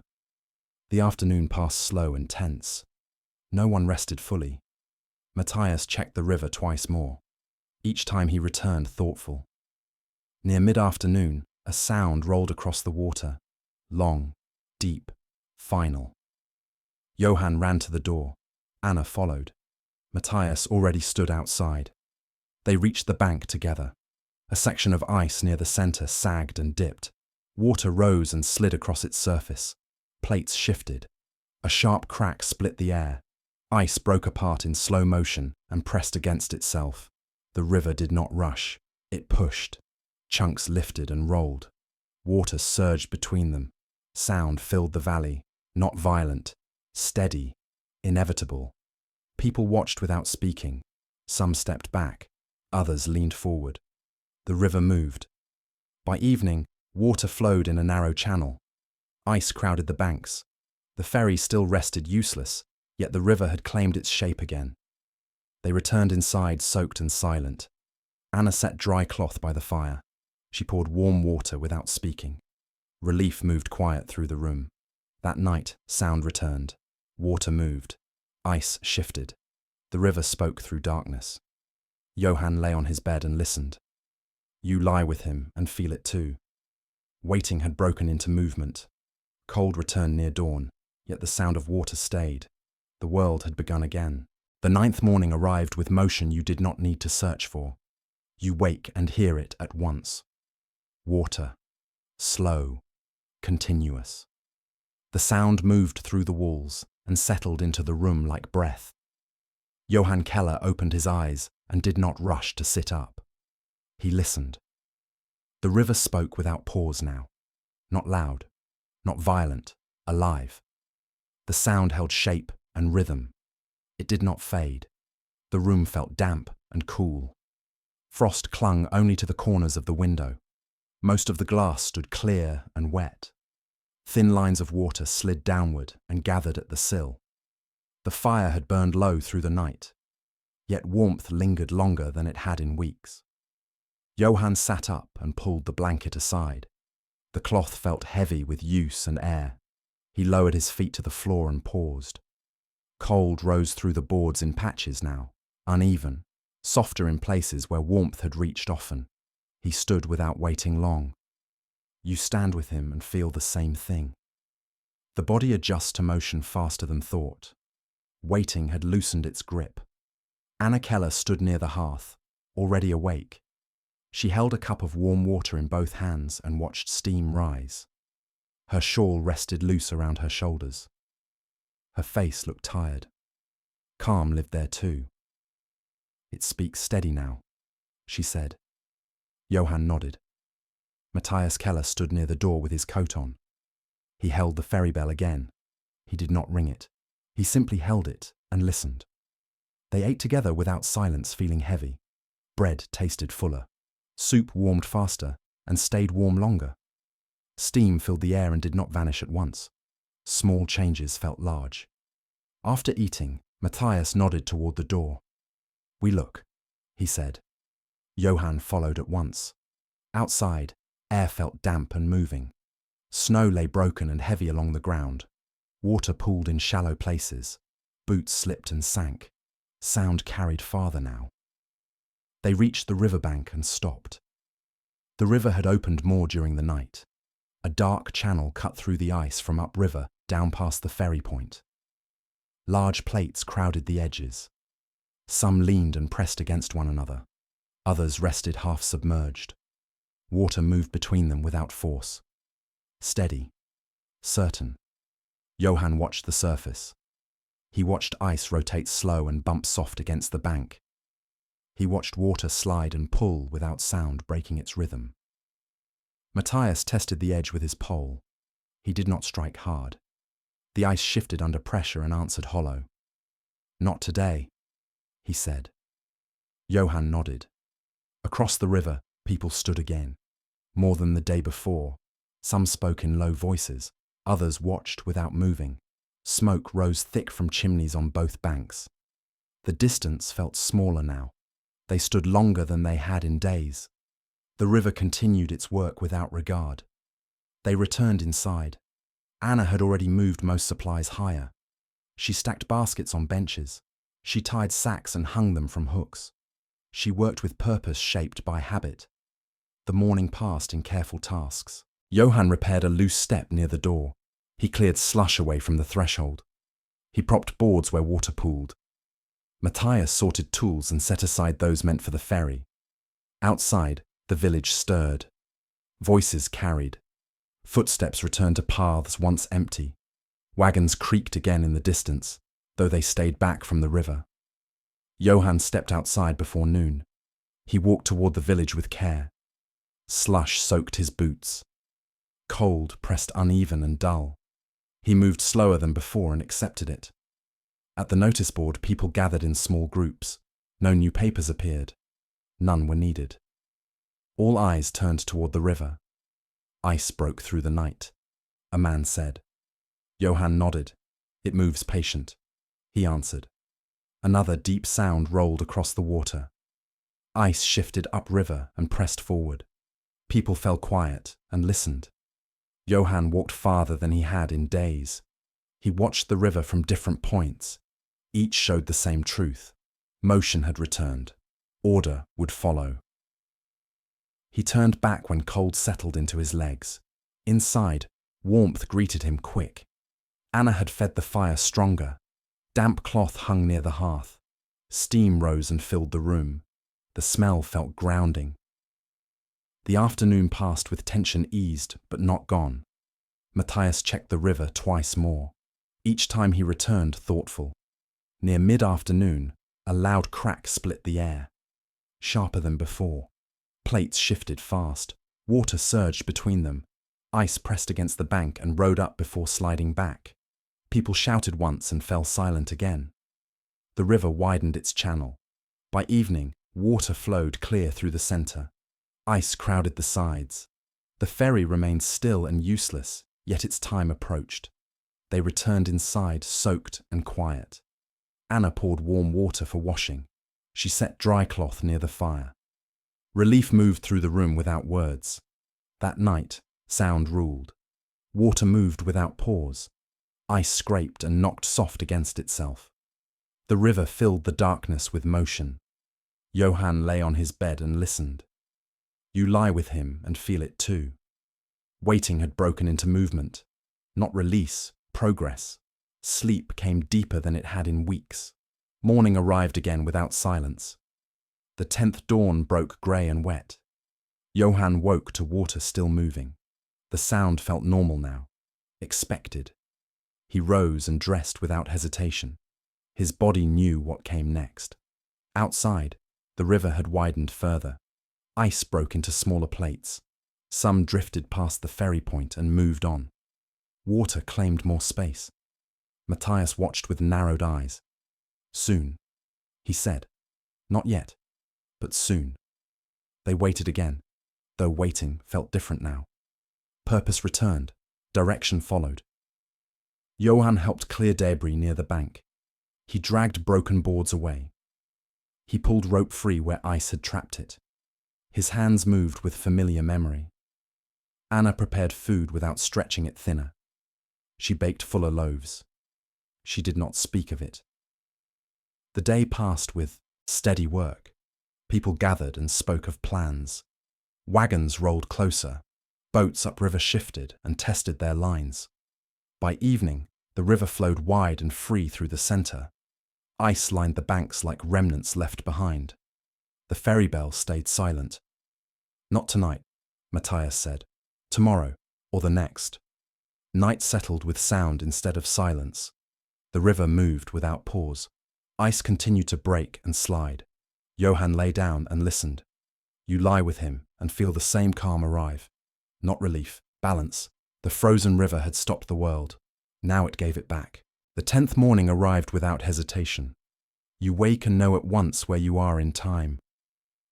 The afternoon passed slow and tense. No one rested fully. Matthias checked the river twice more. Each time he returned thoughtful. Near mid-afternoon, a sound rolled across the water. Long, deep, final. Johann ran to the door. Anna followed. Matthias already stood outside. They reached the bank together. A section of ice near the center sagged and dipped. Water rose and slid across its surface. Plates shifted. A sharp crack split the air. Ice broke apart in slow motion and pressed against itself. The river did not rush. It pushed. Chunks lifted and rolled. Water surged between them. Sound filled the valley, not violent, steady, inevitable. People watched without speaking. Some stepped back. Others leaned forward. The river moved. By evening, water flowed in a narrow channel. Ice crowded the banks. The ferry still rested useless, yet the river had claimed its shape again. They returned inside soaked and silent. Anna set dry cloth by the fire. She poured warm water without speaking. Relief moved quiet through the room. That night, sound returned. Water moved. Ice shifted. The river spoke through darkness. Johann lay on his bed and listened. You lie with him and feel it too. Waiting had broken into movement. Cold returned near dawn, yet the sound of water stayed. The world had begun again. The 9th morning arrived with motion you did not need to search for. You wake and hear it at once. Water. Slow. Continuous. The sound moved through the walls and settled into the room like breath. Johann Keller opened his eyes and did not rush to sit up. He listened. The river spoke without pause now. Not loud, not violent, alive. The sound held shape and rhythm. It did not fade. The room felt damp and cool. Frost clung only to the corners of the window. Most of the glass stood clear and wet. Thin lines of water slid downward and gathered at the sill. The fire had burned low through the night, yet warmth lingered longer than it had in weeks. Johann sat up and pulled the blanket aside. The cloth felt heavy with use and air. He lowered his feet to the floor and paused. Cold rose through the boards in patches now, uneven, softer in places where warmth had reached often. He stood without waiting long. You stand with him and feel the same thing. The body adjusts to motion faster than thought. Waiting had loosened its grip. Anna Keller stood near the hearth, already awake. She held a cup of warm water in both hands and watched steam rise. Her shawl rested loose around her shoulders. Her face looked tired. Calm lived there too. It speaks steady now, she said. Johann nodded. Matthias Keller stood near the door with his coat on. He held the ferry bell again. He did not ring it. He simply held it and listened. They ate together without silence feeling heavy. Bread tasted fuller. Soup warmed faster and stayed warm longer. Steam filled the air and did not vanish at once. Small changes felt large. After eating, Matthias nodded toward the door. "We look," he said. Johann followed at once. Outside, air felt damp and moving. Snow lay broken and heavy along the ground. Water pooled in shallow places. Boots slipped and sank. Sound carried farther now. They reached the riverbank and stopped. The river had opened more during the night. A dark channel cut through the ice from upriver down past the ferry point. Large plates crowded the edges. Some leaned and pressed against one another. Others rested half submerged. Water moved between them without force. Steady. Certain. Johann watched the surface. He watched ice rotate slow and bump soft against the bank. He watched water slide and pull without sound breaking its rhythm. Matthias tested the edge with his pole. He did not strike hard. The ice shifted under pressure and answered hollow. "Not today," he said. Johann nodded. Across the river, people stood again. More than the day before. Some spoke in low voices. Others watched without moving. Smoke rose thick from chimneys on both banks. The distance felt smaller now. They stood longer than they had in days. The river continued its work without regard. They returned inside. Anna had already moved most supplies higher. She stacked baskets on benches. She tied sacks and hung them from hooks. She worked with purpose shaped by habit. The morning passed in careful tasks. Johann repaired a loose step near the door. He cleared slush away from the threshold. He propped boards where water pooled. Matthias sorted tools and set aside those meant for the ferry. Outside, the village stirred. Voices carried. Footsteps returned to paths once empty. Wagons creaked again in the distance, though they stayed back from the river. Johann stepped outside before noon. He walked toward the village with care. Slush soaked his boots. Cold pressed uneven and dull. He moved slower than before and accepted it. At the notice board, people gathered in small groups. No new papers appeared. None were needed. All eyes turned toward the river. Ice broke through the night. A man said. Johann nodded. "It moves patient," he answered. Another deep sound rolled across the water. Ice shifted upriver and pressed forward. People fell quiet and listened. Johann walked farther than he had in days. He watched the river from different points. Each showed the same truth. Motion had returned. Order would follow. He turned back when cold settled into his legs. Inside, warmth greeted him quick. Anna had fed the fire stronger. Damp cloth hung near the hearth. Steam rose and filled the room. The smell felt grounding. The afternoon passed with tension eased, but not gone. Matthias checked the river twice more. Each time he returned thoughtful. Near mid-afternoon, a loud crack split the air. Sharper than before. Plates shifted fast. Water surged between them. Ice pressed against the bank and rode up before sliding back. People shouted once and fell silent again. The river widened its channel. By evening, water flowed clear through the center. Ice crowded the sides. The ferry remained still and useless, yet its time approached. They returned inside, soaked and quiet. Anna poured warm water for washing. She set dry cloth near the fire. Relief moved through the room without words. That night, sound ruled. Water moved without pause. Ice scraped and knocked soft against itself. The river filled the darkness with motion. Johann lay on his bed and listened. You lie with him and feel it too. Waiting had broken into movement. Not release, progress. Sleep came deeper than it had in weeks. Morning arrived again without silence. The 10th dawn broke grey and wet. Johann woke to water still moving. The sound felt normal now. Expected. He rose and dressed without hesitation. His body knew what came next. Outside, the river had widened further. Ice broke into smaller plates. Some drifted past the ferry point and moved on. Water claimed more space. Matthias watched with narrowed eyes. Soon, he said. Not yet, but soon. They waited again, though waiting felt different now. Purpose returned. Direction followed. Johann helped clear debris near the bank. He dragged broken boards away. He pulled rope free where ice had trapped it. His hands moved with familiar memory. Anna prepared food without stretching it thinner. She baked fuller loaves. She did not speak of it. The day passed with steady work. People gathered and spoke of plans. Wagons rolled closer. Boats upriver shifted and tested their lines. By evening, the river flowed wide and free through the center. Ice lined the banks like remnants left behind. The ferry bell stayed silent. Not tonight, Matthias said. Tomorrow, or the next. Night settled with sound instead of silence. The river moved without pause. Ice continued to break and slide. Johann lay down and listened. You lie with him and feel the same calm arrive. Not relief, balance. The frozen river had stopped the world. Now it gave it back. The 10th morning arrived without hesitation. You wake and know at once where you are in time.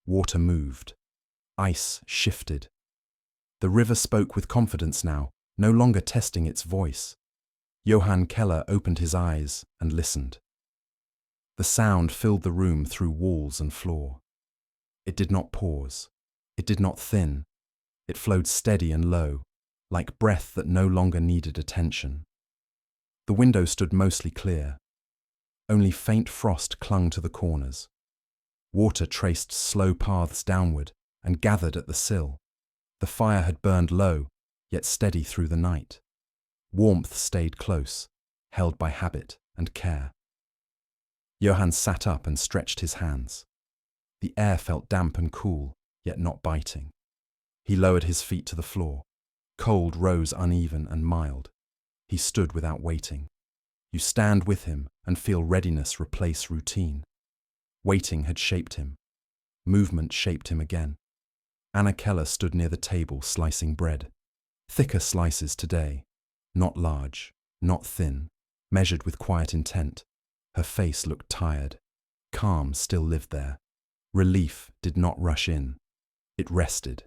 Water moved. Ice shifted. The river spoke with confidence now, no longer testing its voice. Johann Keller opened his eyes and listened. The sound filled the room through walls and floor. It did not pause. It did not thin. It flowed steady and low, like breath that no longer needed attention. The window stood mostly clear. Only faint frost clung to the corners. Water traced slow paths downward and gathered at the sill. The fire had burned low, yet steady through the night. Warmth stayed close, held by habit and care. Johann sat up and stretched his hands. The air felt damp and cool, yet not biting. He lowered his feet to the floor. Cold rose uneven and mild. He stood without waiting. You stand with him and feel readiness replace routine. Waiting had shaped him. Movement shaped him again. Anna Keller stood near the table slicing bread. Thicker slices today. Not large, not thin, measured with quiet intent. Her face looked tired. Calm still lived there. Relief did not rush in. It rested.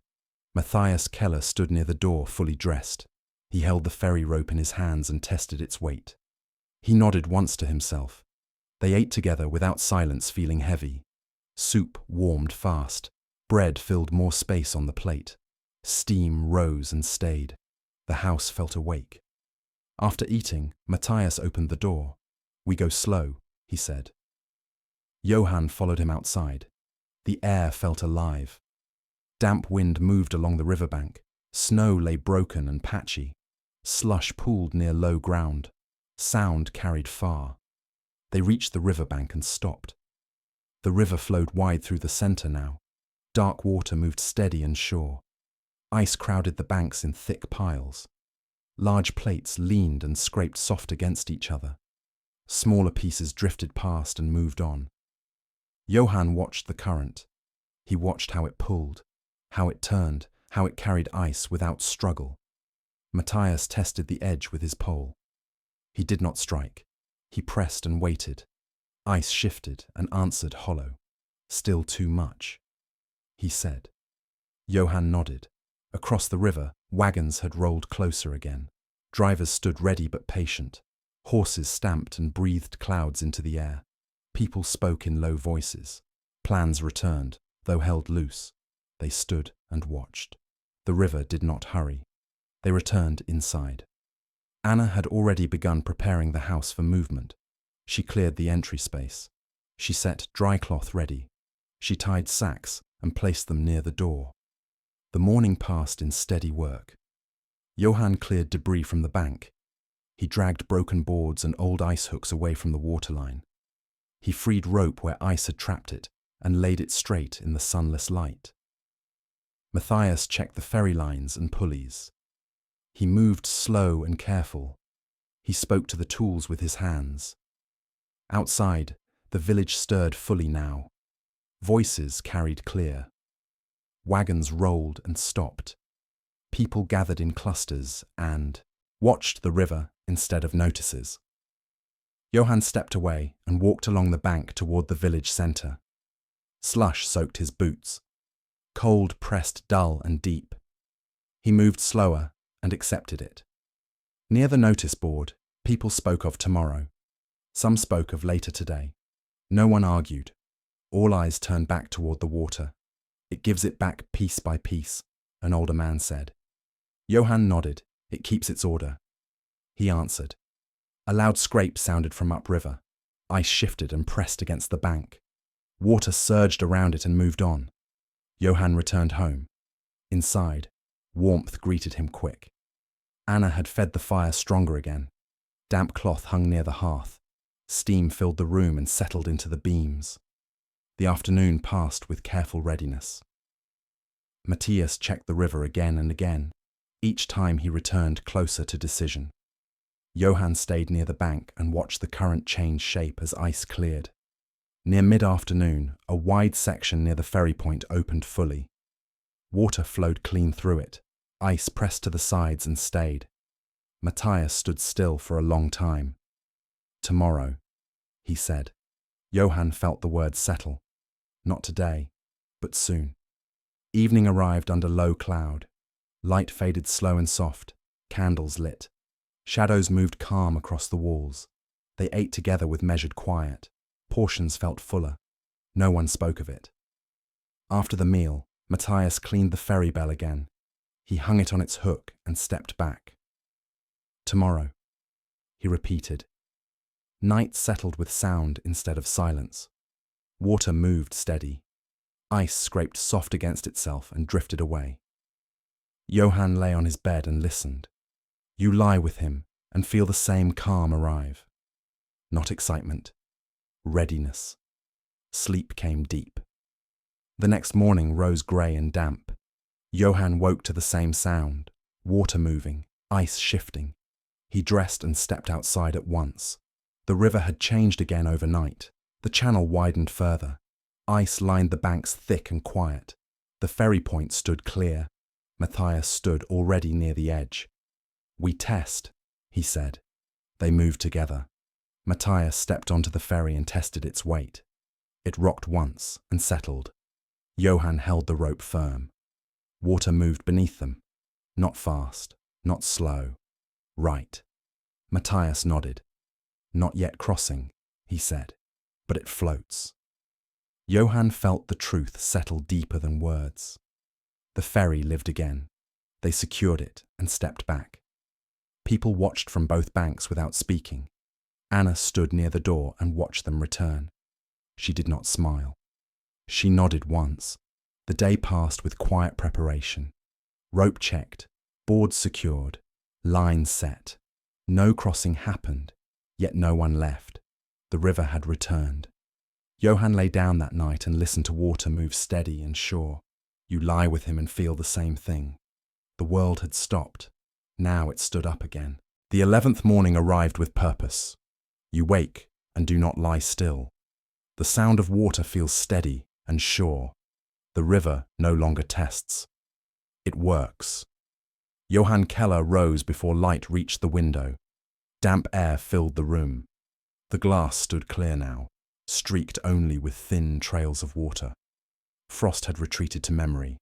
Matthias Keller stood near the door fully dressed. He held the ferry rope in his hands and tested its weight. He nodded once to himself. They ate together without silence feeling heavy. Soup warmed fast. Bread filled more space on the plate. Steam rose and stayed. The house felt awake. After eating, Matthias opened the door. We go slow, he said. Johann followed him outside. The air felt alive. Damp wind moved along the riverbank. Snow lay broken and patchy. Slush pooled near low ground. Sound carried far. They reached the riverbank and stopped. The river flowed wide through the center now. Dark water moved steady and sure. Ice crowded the banks in thick piles. Large plates leaned and scraped soft against each other. Smaller pieces drifted past and moved on. Johann watched the current. He watched how it pulled, how it turned, how it carried ice without struggle. Matthias tested the edge with his pole. He did not strike. He pressed and waited. Ice shifted and answered hollow. Still too much, he said. Johann nodded. Across the river, wagons had rolled closer again. Drivers stood ready but patient. Horses stamped and breathed clouds into the air. People spoke in low voices. Plans returned, though held loose. They stood and watched. The river did not hurry. They returned inside. Anna had already begun preparing the house for movement. She cleared the entry space. She set dry cloth ready. She tied sacks and placed them near the door. The morning passed in steady work. Johann cleared debris from the bank. He dragged broken boards and old ice hooks away from the waterline. He freed rope where ice had trapped it and laid it straight in the sunless light. Matthias checked the ferry lines and pulleys. He moved slow and careful. He spoke to the tools with his hands. Outside, the village stirred fully now. Voices carried clear. Wagons rolled and stopped. People gathered in clusters and watched the river instead of notices. Johann stepped away and walked along the bank toward the village centre. Slush soaked his boots. Cold pressed dull and deep. He moved slower and accepted it. Near the notice board, people spoke of tomorrow. Some spoke of later today. No one argued. All eyes turned back toward the water. It gives it back piece by piece, an older man said. Johann nodded. It keeps its order. He answered. A loud scrape sounded from upriver. Ice shifted and pressed against the bank. Water surged around it and moved on. Johann returned home. Inside, warmth greeted him quick. Anna had fed the fire stronger again. Damp cloth hung near the hearth. Steam filled the room and settled into the beams. The afternoon passed with careful readiness. Matthias checked the river again and again. Each time he returned closer to decision. Johann stayed near the bank and watched the current change shape as ice cleared. Near mid-afternoon, a wide section near the ferry point opened fully. Water flowed clean through it. Ice pressed to the sides and stayed. Matthias stood still for a long time. Tomorrow, he said. Johann felt the words settle. Not today, but soon. Evening arrived under low cloud. Light faded slow and soft. Candles lit. Shadows moved calm across the walls. They ate together with measured quiet. Portions felt fuller. No one spoke of it. After the meal, Matthias cleaned the ferry bell again. He hung it on its hook and stepped back. Tomorrow, he repeated. Night settled with sound instead of silence. Water moved steady. Ice scraped soft against itself and drifted away. Johann lay on his bed and listened. You lie with him and feel the same calm arrive. Not excitement. Readiness. Sleep came deep. The next morning rose grey and damp. Johann woke to the same sound, water moving, ice shifting. He dressed and stepped outside at once. The river had changed again overnight. The channel widened further. Ice lined the banks thick and quiet. The ferry point stood clear. Matthias stood already near the edge. We test, he said. They moved together. Matthias stepped onto the ferry and tested its weight. It rocked once and settled. Johann held the rope firm. Water moved beneath them. Not fast, not slow. Right. Matthias nodded. Not yet crossing, he said, but it floats. Johann felt the truth settle deeper than words. The ferry lived again. They secured it and stepped back. People watched from both banks without speaking. Anna stood near the door and watched them return. She did not smile. She nodded once. The day passed with quiet preparation. Rope checked, boards secured, lines set. No crossing happened, yet no one left. The river had returned. Johann lay down that night and listened to water move steady and sure. You lie with him and feel the same thing. The world had stopped. Now it stood up again. The 11th morning arrived with purpose. You wake and do not lie still. The sound of water feels steady and sure. The river no longer tests. It works. Johann Keller rose before light reached the window. Damp air filled the room. The glass stood clear now, streaked only with thin trails of water. Frost had retreated to memory.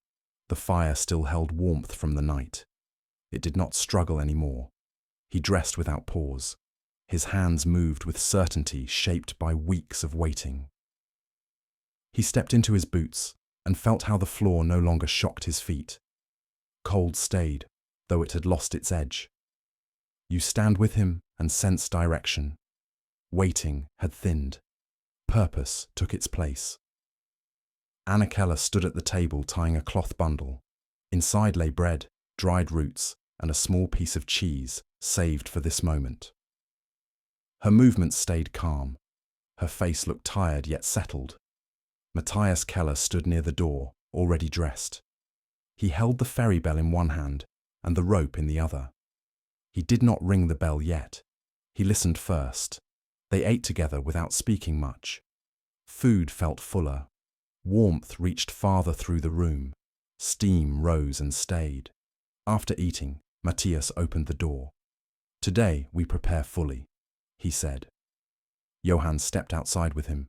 The fire still held warmth from the night. It did not struggle anymore. He dressed without pause. His hands moved with certainty shaped by weeks of waiting. He stepped into his boots and felt how the floor no longer shocked his feet. Cold stayed, though it had lost its edge. You stand with him and sense direction. Waiting had thinned. Purpose took its place. Anna Keller stood at the table tying a cloth bundle. Inside lay bread, dried roots, and a small piece of cheese, saved for this moment. Her movements stayed calm. Her face looked tired yet settled. Matthias Keller stood near the door, already dressed. He held the ferry bell in one hand and the rope in the other. He did not ring the bell yet. He listened first. They ate together without speaking much. Food felt fuller. Warmth reached farther through the room. Steam rose and stayed. After eating, Matthias opened the door. Today we prepare fully, he said. Johann stepped outside with him.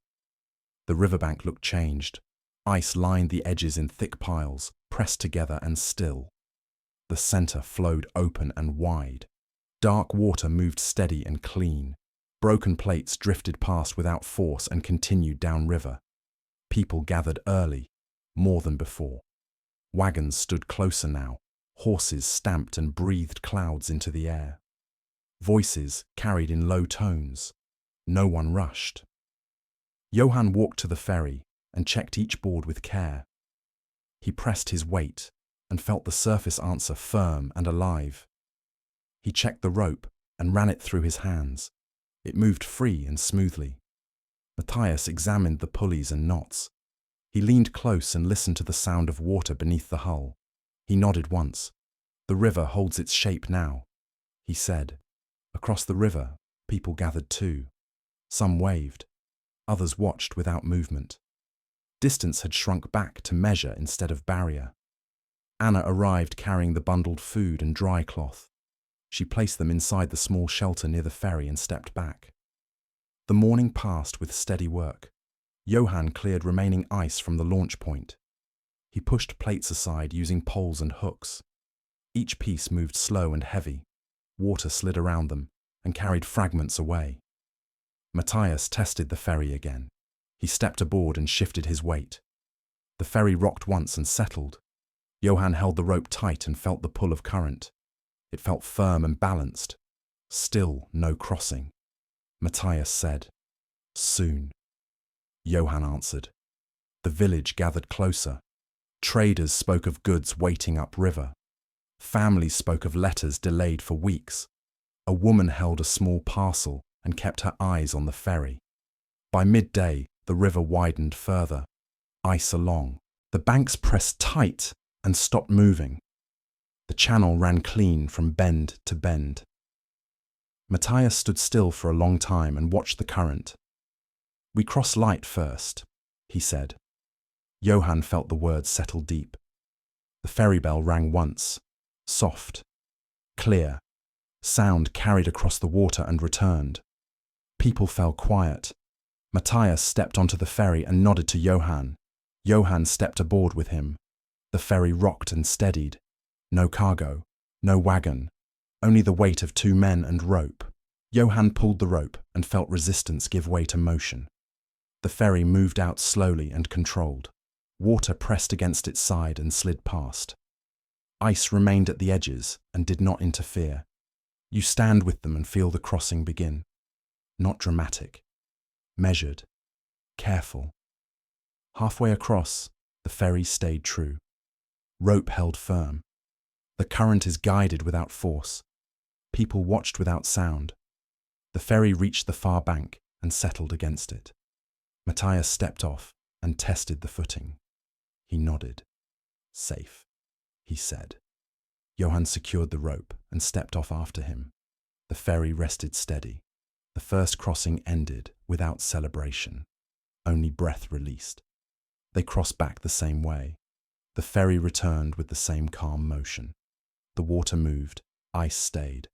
The riverbank looked changed. Ice lined the edges in thick piles, pressed together and still. The center flowed open and wide. Dark water moved steady and clean. Broken plates drifted past without force and continued downriver. People gathered early, more than before. Wagons stood closer now. Horses stamped and breathed clouds into the air. Voices carried in low tones. No one rushed. Johann walked to the ferry and checked each board with care. He pressed his weight and felt the surface answer firm and alive. He checked the rope and ran it through his hands. It moved free and smoothly. Matthias examined the pulleys and knots. He leaned close and listened to the sound of water beneath the hull. He nodded once. "The river holds its shape now," he said. Across the river, people gathered too. Some waved. Others watched without movement. Distance had shrunk back to measure instead of barrier. Anna arrived carrying the bundled food and dry cloth. She placed them inside the small shelter near the ferry and stepped back. The morning passed with steady work. Johann cleared remaining ice from the launch point. He pushed plates aside using poles and hooks. Each piece moved slow and heavy. Water slid around them and carried fragments away. Matthias tested the ferry again. He stepped aboard and shifted his weight. The ferry rocked once and settled. Johann held the rope tight and felt the pull of current. It felt firm and balanced. Still no crossing. Matthias said, "Soon." Johann answered. The village gathered closer. Traders spoke of goods waiting upriver. Families spoke of letters delayed for weeks. A woman held a small parcel and kept her eyes on the ferry. By midday, the river widened further. Ice along. The banks pressed tight and stopped moving. The channel ran clean from bend to bend. Matthias stood still for a long time and watched the current. "We cross light first," he said. Johann felt the words settle deep. The ferry bell rang once. Soft. Clear. Sound carried across the water and returned. People fell quiet. Matthias stepped onto the ferry and nodded to Johann. Johann stepped aboard with him. The ferry rocked and steadied. No cargo, no wagon, only the weight of two men and rope. Johann pulled the rope and felt resistance give way to motion. The ferry moved out slowly and controlled. Water pressed against its side and slid past. Ice remained at the edges and did not interfere. You stand with them and feel the crossing begin. Not dramatic. Measured. Careful. Halfway across, the ferry stayed true. Rope held firm. The current is guided without force. People watched without sound. The ferry reached the far bank and settled against it. Matthias stepped off and tested the footing. He nodded. "Safe," he said. Johann secured the rope and stepped off after him. The ferry rested steady. The first crossing ended without celebration. Only breath released. They crossed back the same way. The ferry returned with the same calm motion. The water moved, ice stayed.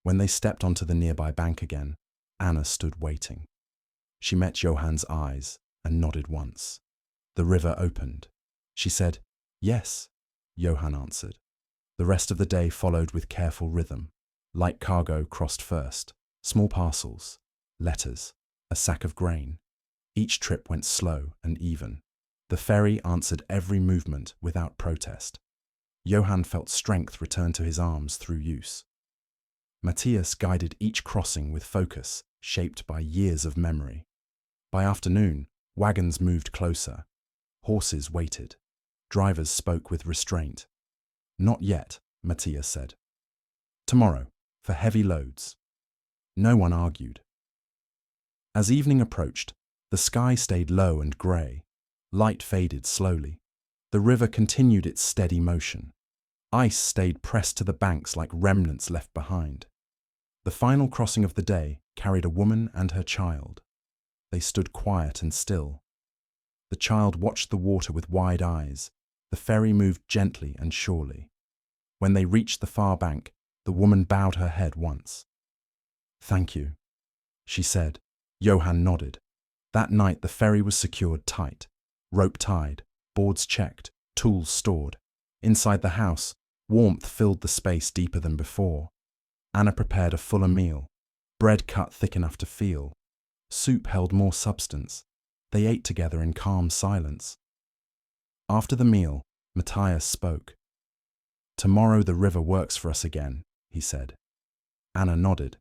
When they stepped onto the nearby bank again, Anna stood waiting. She met Johann's eyes and nodded once. The river opened. She said, "Yes," Johann answered. The rest of the day followed with careful rhythm. Light cargo crossed first, small parcels, letters, a sack of grain. Each trip went slow and even. The ferry answered every movement without protest. Johann felt strength return to his arms through use. Matthias guided each crossing with focus, shaped by years of memory. By afternoon, wagons moved closer. Horses waited. Drivers spoke with restraint. "Not yet," Matthias said. "Tomorrow, for heavy loads." No one argued. As evening approached, the sky stayed low and grey. Light faded slowly. The river continued its steady motion. Ice stayed pressed to the banks like remnants left behind. The final crossing of the day carried a woman and her child. They stood quiet and still. The child watched the water with wide eyes. The ferry moved gently and surely. When they reached the far bank, the woman bowed her head once. "Thank you," she said, Johann nodded. That night the ferry was secured tight, rope tied, boards checked, tools stored. Inside the house, warmth filled the space deeper than before. Anna prepared a fuller meal, bread cut thick enough to feel. Soup held more substance. They ate together in calm silence. After the meal, Matthias spoke. "Tomorrow the river works for us again," he said. Anna nodded.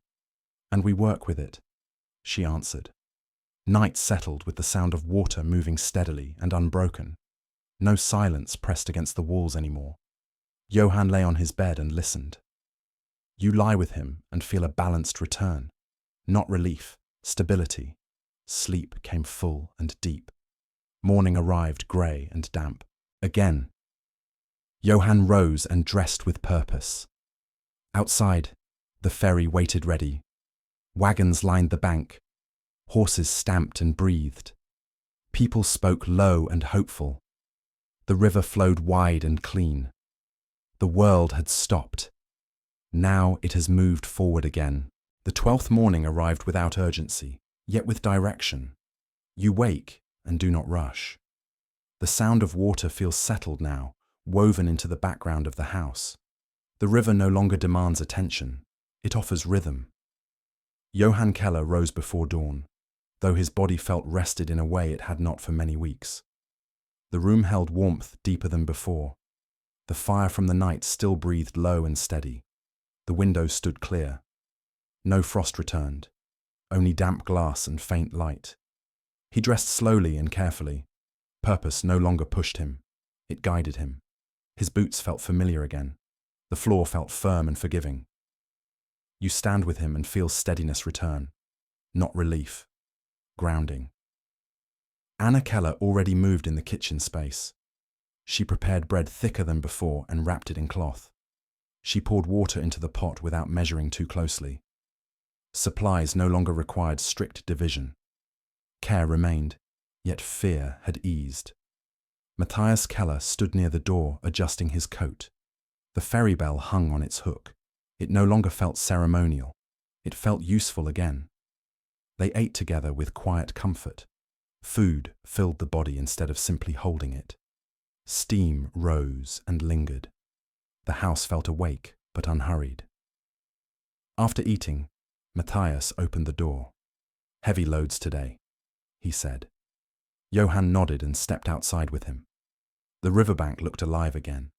"And we work with it," she answered. Night settled with the sound of water moving steadily and unbroken. No silence pressed against the walls anymore. Johann lay on his bed and listened. You lie with him and feel a balanced return. Not relief, stability. Sleep came full and deep. Morning arrived grey and damp. Again. Johann rose and dressed with purpose. Outside, the ferry waited ready. Wagons lined the bank. Horses stamped and breathed. People spoke low and hopeful. The river flowed wide and clean. The world had stopped. Now it has moved forward again. The 12th morning arrived without urgency, yet with direction. You wake and do not rush. The sound of water feels settled now, woven into the background of the house. The river no longer demands attention. It offers rhythm. Johann Keller rose before dawn, though his body felt rested in a way it had not for many weeks. The room held warmth deeper than before. The fire from the night still breathed low and steady. The windows stood clear. No frost returned, only damp glass and faint light. He dressed slowly and carefully. Purpose no longer pushed him. It guided him. His boots felt familiar again. The floor felt firm and forgiving. You stand with him and feel steadiness return. Not relief. Grounding. Anna Keller already moved in the kitchen space. She prepared bread thicker than before and wrapped it in cloth. She poured water into the pot without measuring too closely. Supplies no longer required strict division. Care remained, yet fear had eased. Matthias Keller stood near the door, adjusting his coat. The ferry bell hung on its hook. It no longer felt ceremonial. It felt useful again. They ate together with quiet comfort. Food filled the body instead of simply holding it. Steam rose and lingered. The house felt awake but unhurried. After eating, Matthias opened the door. "Heavy loads today," he said. Johann nodded and stepped outside with him. The riverbank looked alive again.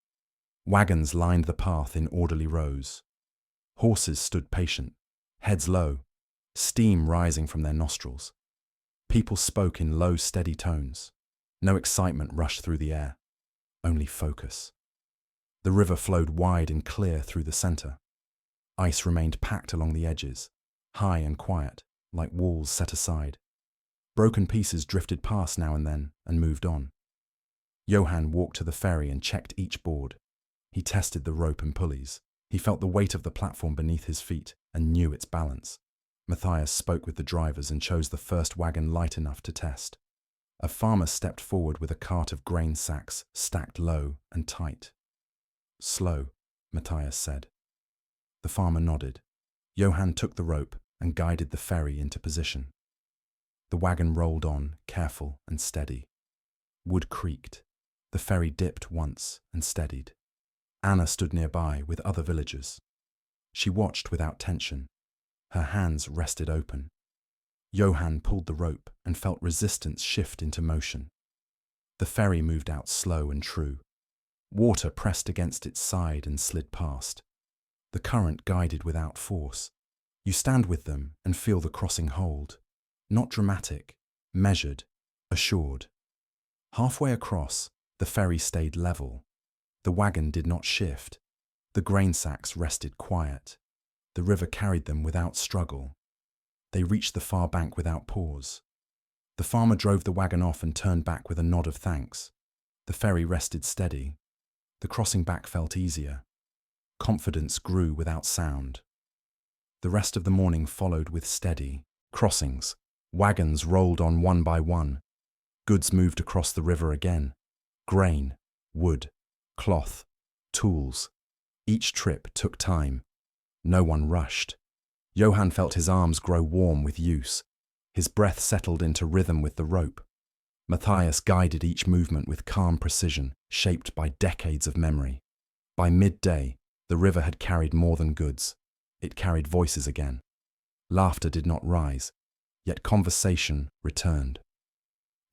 Wagons lined the path in orderly rows. Horses stood patient, heads low, steam rising from their nostrils. People spoke in low, steady tones. No excitement rushed through the air, only focus. The river flowed wide and clear through the center. Ice remained packed along the edges, high and quiet, like walls set aside. Broken pieces drifted past now and then and moved on. Johann walked to the ferry and checked each board. He tested the rope and pulleys. He felt the weight of the platform beneath his feet and knew its balance. Matthias spoke with the drivers and chose the first wagon light enough to test. A farmer stepped forward with a cart of grain sacks stacked low and tight. "Slow," Matthias said. The farmer nodded. Johann took the rope and guided the ferry into position. The wagon rolled on, careful and steady. Wood creaked. The ferry dipped once and steadied. Anna stood nearby with other villagers. She watched without tension. Her hands rested open. Johann pulled the rope and felt resistance shift into motion. The ferry moved out slow and true. Water pressed against its side and slid past. The current guided without force. You stand with them and feel the crossing hold. Not dramatic, measured, assured. Halfway across, the ferry stayed level. The wagon did not shift. The grain sacks rested quiet. The river carried them without struggle. They reached the far bank without pause. The farmer drove the wagon off and turned back with a nod of thanks. The ferry rested steady. The crossing back felt easier. Confidence grew without sound. The rest of the morning followed with steady crossings. Wagons rolled on one by one. Goods moved across the river again. Grain, wood, cloth, tools. Each trip took time. No one rushed. Johann felt his arms grow warm with use. His breath settled into rhythm with the rope. Matthias guided each movement with calm precision, shaped by decades of memory. By midday, the river had carried more than goods. It carried voices again. Laughter did not rise, yet conversation returned.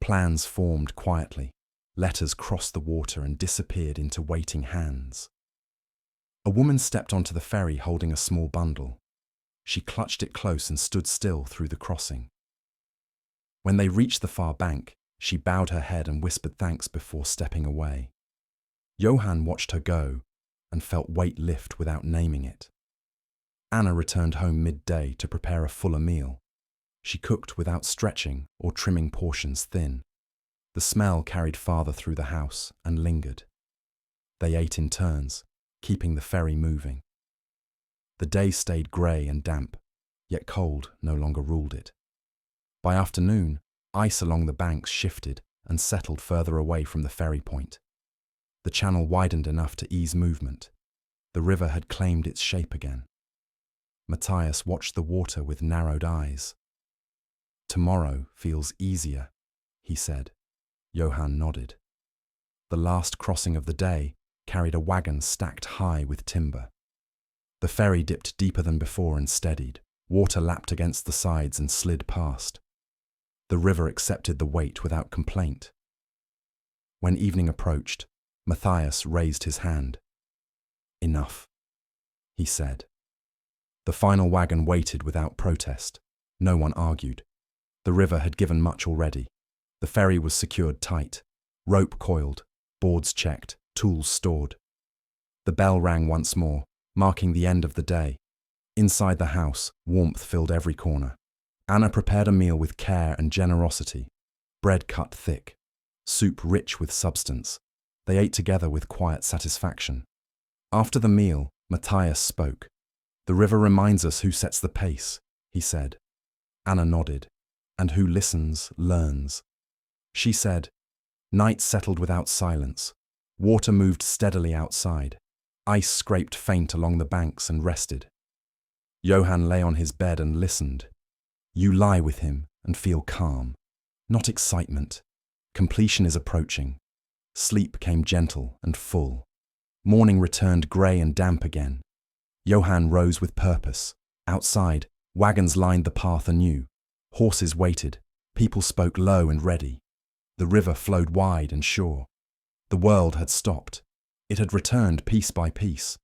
Plans formed quietly. Letters crossed the water and disappeared into waiting hands. A woman stepped onto the ferry holding a small bundle. She clutched it close and stood still through the crossing. When they reached the far bank, she bowed her head and whispered thanks before stepping away. Johann watched her go and felt weight lift without naming it. Anna returned home midday to prepare a fuller meal. She cooked without stretching or trimming portions thin. The smell carried farther through the house and lingered. They ate in turns, keeping the ferry moving. The day stayed grey and damp, yet cold no longer ruled it. By afternoon, ice along the banks shifted and settled further away from the ferry point. The channel widened enough to ease movement. The river had claimed its shape again. Matthias watched the water with narrowed eyes. "Tomorrow feels easier," he said. Johann nodded. The last crossing of the day carried a wagon stacked high with timber. The ferry dipped deeper than before and steadied. Water lapped against the sides and slid past. The river accepted the weight without complaint. When evening approached, Matthias raised his hand. "Enough," he said. The final wagon waited without protest. No one argued. The river had given much already. The ferry was secured tight, rope coiled, boards checked, tools stored. The bell rang once more, marking the end of the day. Inside the house, warmth filled every corner. Anna prepared a meal with care and generosity. Bread cut thick, soup rich with substance. They ate together with quiet satisfaction. After the meal, Matthias spoke. "The river reminds us who sets the pace," he said. Anna nodded. "And who listens, learns." She said, "Night settled without silence. Water moved steadily outside. Ice scraped faint along the banks and rested. Johann lay on his bed and listened. You lie with him and feel calm. Not excitement. Completion is approaching. Sleep came gentle and full. Morning returned grey and damp again. Johann rose with purpose. Outside, wagons lined the path anew. Horses waited. People spoke low and ready. The river flowed wide and sure. The world had stopped. It had returned piece by piece.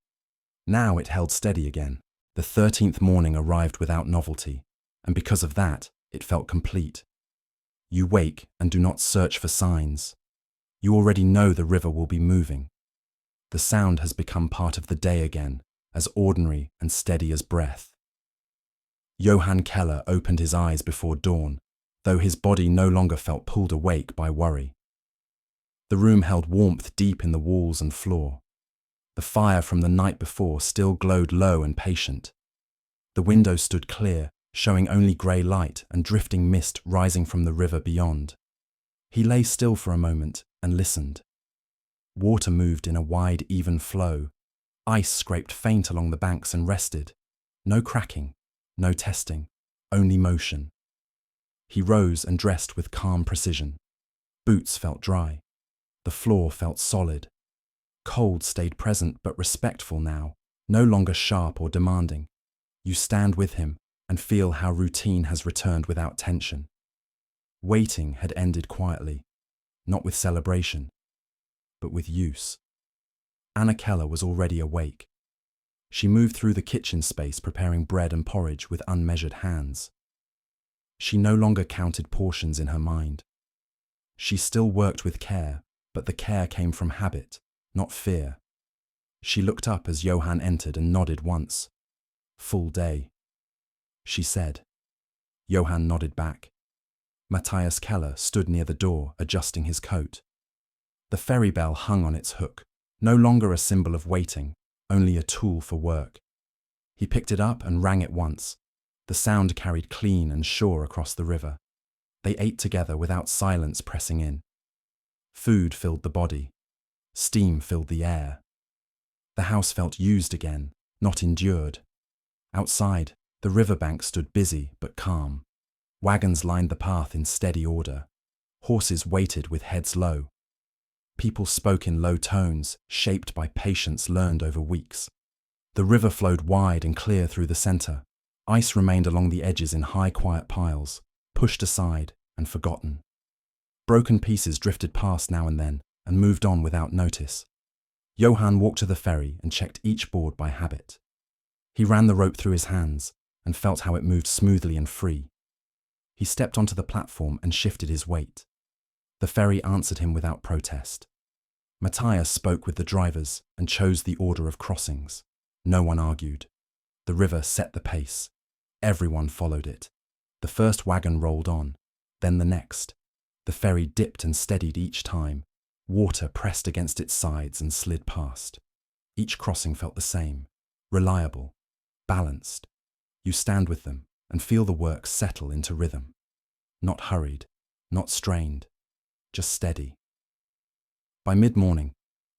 Now it held steady again. The 13th morning arrived without novelty, and because of that, it felt complete. You wake and do not search for signs. You already know the river will be moving. The sound has become part of the day again, as ordinary and steady as breath. Johann Keller opened his eyes before dawn, though his body no longer felt pulled awake by worry. The room held warmth deep in the walls and floor. The fire from the night before still glowed low and patient. The window stood clear, showing only grey light and drifting mist rising from the river beyond. He lay still for a moment and listened. Water moved in a wide, even flow. Ice scraped faint along the banks and rested. No cracking, no testing, only motion. He rose and dressed with calm precision. Boots felt dry. The floor felt solid. Cold stayed present but respectful now, no longer sharp or demanding. You stand with him and feel how routine has returned without tension. Waiting had ended quietly, not with celebration, but with use. Anna Keller was already awake. She moved through the kitchen space preparing bread and porridge with unmeasured hands. She no longer counted portions in her mind. She still worked with care, but the care came from habit, not fear. She looked up as Johann entered and nodded once. "Full day," she said. Johann nodded back. Matthias Keller stood near the door, adjusting his coat. The ferry bell hung on its hook, no longer a symbol of waiting, only a tool for work. He picked it up and rang it once. The sound carried clean and sure across the river. They ate together without silence pressing in. Food filled the body. Steam filled the air. The house felt used again, not endured. Outside, the riverbank stood busy but calm. Wagons lined the path in steady order. Horses waited with heads low. People spoke in low tones, shaped by patience learned over weeks. The river flowed wide and clear through the center. Ice remained along the edges in high, quiet piles, pushed aside and forgotten. Broken pieces drifted past now and then and moved on without notice. Johann walked to the ferry and checked each board by habit. He ran the rope through his hands and felt how it moved smoothly and free. He stepped onto the platform and shifted his weight. The ferry answered him without protest. Matthias spoke with the drivers and chose the order of crossings. No one argued. The river set the pace. Everyone followed it. The first wagon rolled on, then the next. The ferry dipped and steadied each time. Water pressed against its sides and slid past. Each crossing felt the same, reliable, balanced. You stand with them and feel the work settle into rhythm. Not hurried, not strained, just steady. By mid-morning,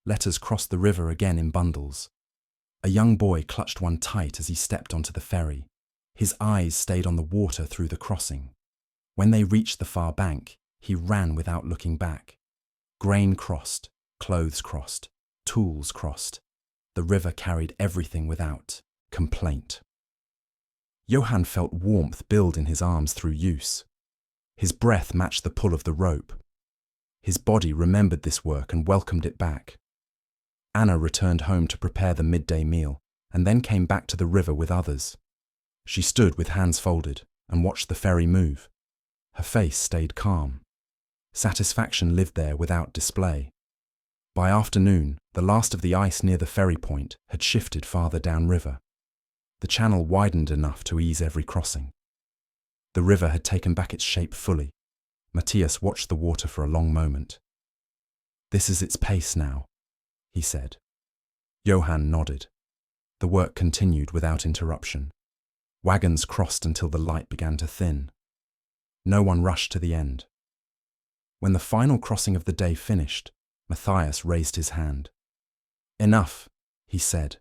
letters crossed the river again in bundles. A young boy clutched one tight as he stepped onto the ferry. His eyes stayed on the water through the crossing. When they reached the far bank, he ran without looking back. Grain crossed, clothes crossed, tools crossed. The river carried everything without complaint. Johann felt warmth build in his arms through use. His breath matched the pull of the rope. His body remembered this work and welcomed it back. Anna returned home to prepare the midday meal and then came back to the river with others. She stood with hands folded and watched the ferry move. Her face stayed calm. Satisfaction lived there without display. By afternoon, the last of the ice near the ferry point had shifted farther downriver. The channel widened enough to ease every crossing. The river had taken back its shape fully. Matthias watched the water for a long moment. "This is its pace now," he said. Johann nodded. The work continued without interruption. Wagons crossed until the light began to thin. No one rushed to the end. When the final crossing of the day finished, Matthias raised his hand. "Enough," he said.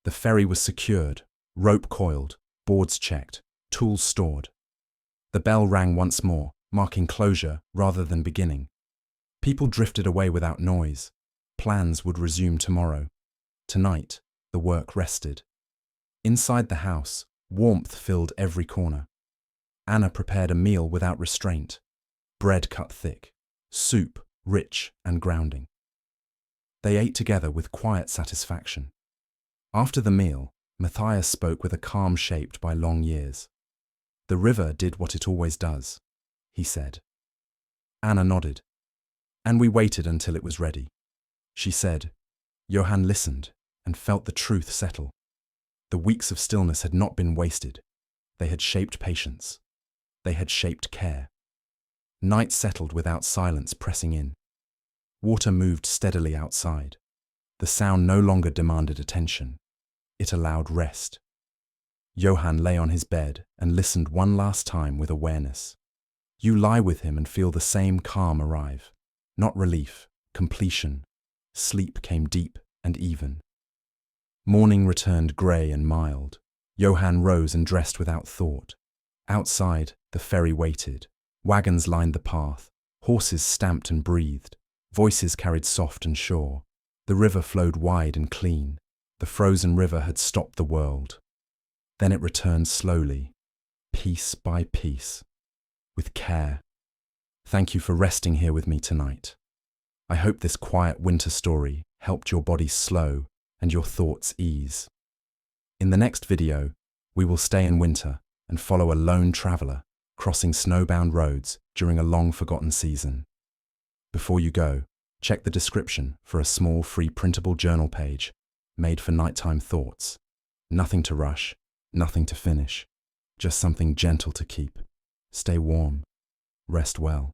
The ferry was secured, rope coiled, boards checked, tools stored. The bell rang once more, marking closure rather than beginning. People drifted away without noise. Plans would resume tomorrow. Tonight, the work rested. Inside the house, warmth filled every corner. Anna prepared a meal without restraint. Bread cut thick, soup rich and grounding. They ate together with quiet satisfaction. After the meal, Matthias spoke with a calm shaped by long years. "The river did what it always does," he said. Anna nodded. "And we waited until it was ready," she said. Johann listened and felt the truth settle. The weeks of stillness had not been wasted. They had shaped patience. They had shaped care. Night settled without silence pressing in. Water moved steadily outside. The sound no longer demanded attention. It allowed rest. Johann lay on his bed and listened one last time with awareness. You lie with him and feel the same calm arrive. Not relief, completion. Sleep came deep and even. Morning returned grey and mild. Johann rose and dressed without thought. Outside, the ferry waited. Wagons lined the path. Horses stamped and breathed. Voices carried soft and sure. The river flowed wide and clean. The frozen river had stopped the world. Then it returned slowly, piece by piece, with care. Thank you for resting here with me tonight. I hope this quiet winter story helped your body slow and your thoughts ease. In the next video, we will stay in winter and follow a lone traveler crossing snowbound roads during a long-forgotten season. Before you go, check the description for a small free printable journal page made for nighttime thoughts. Nothing to rush, nothing to finish, just something gentle to keep. Stay warm, rest well.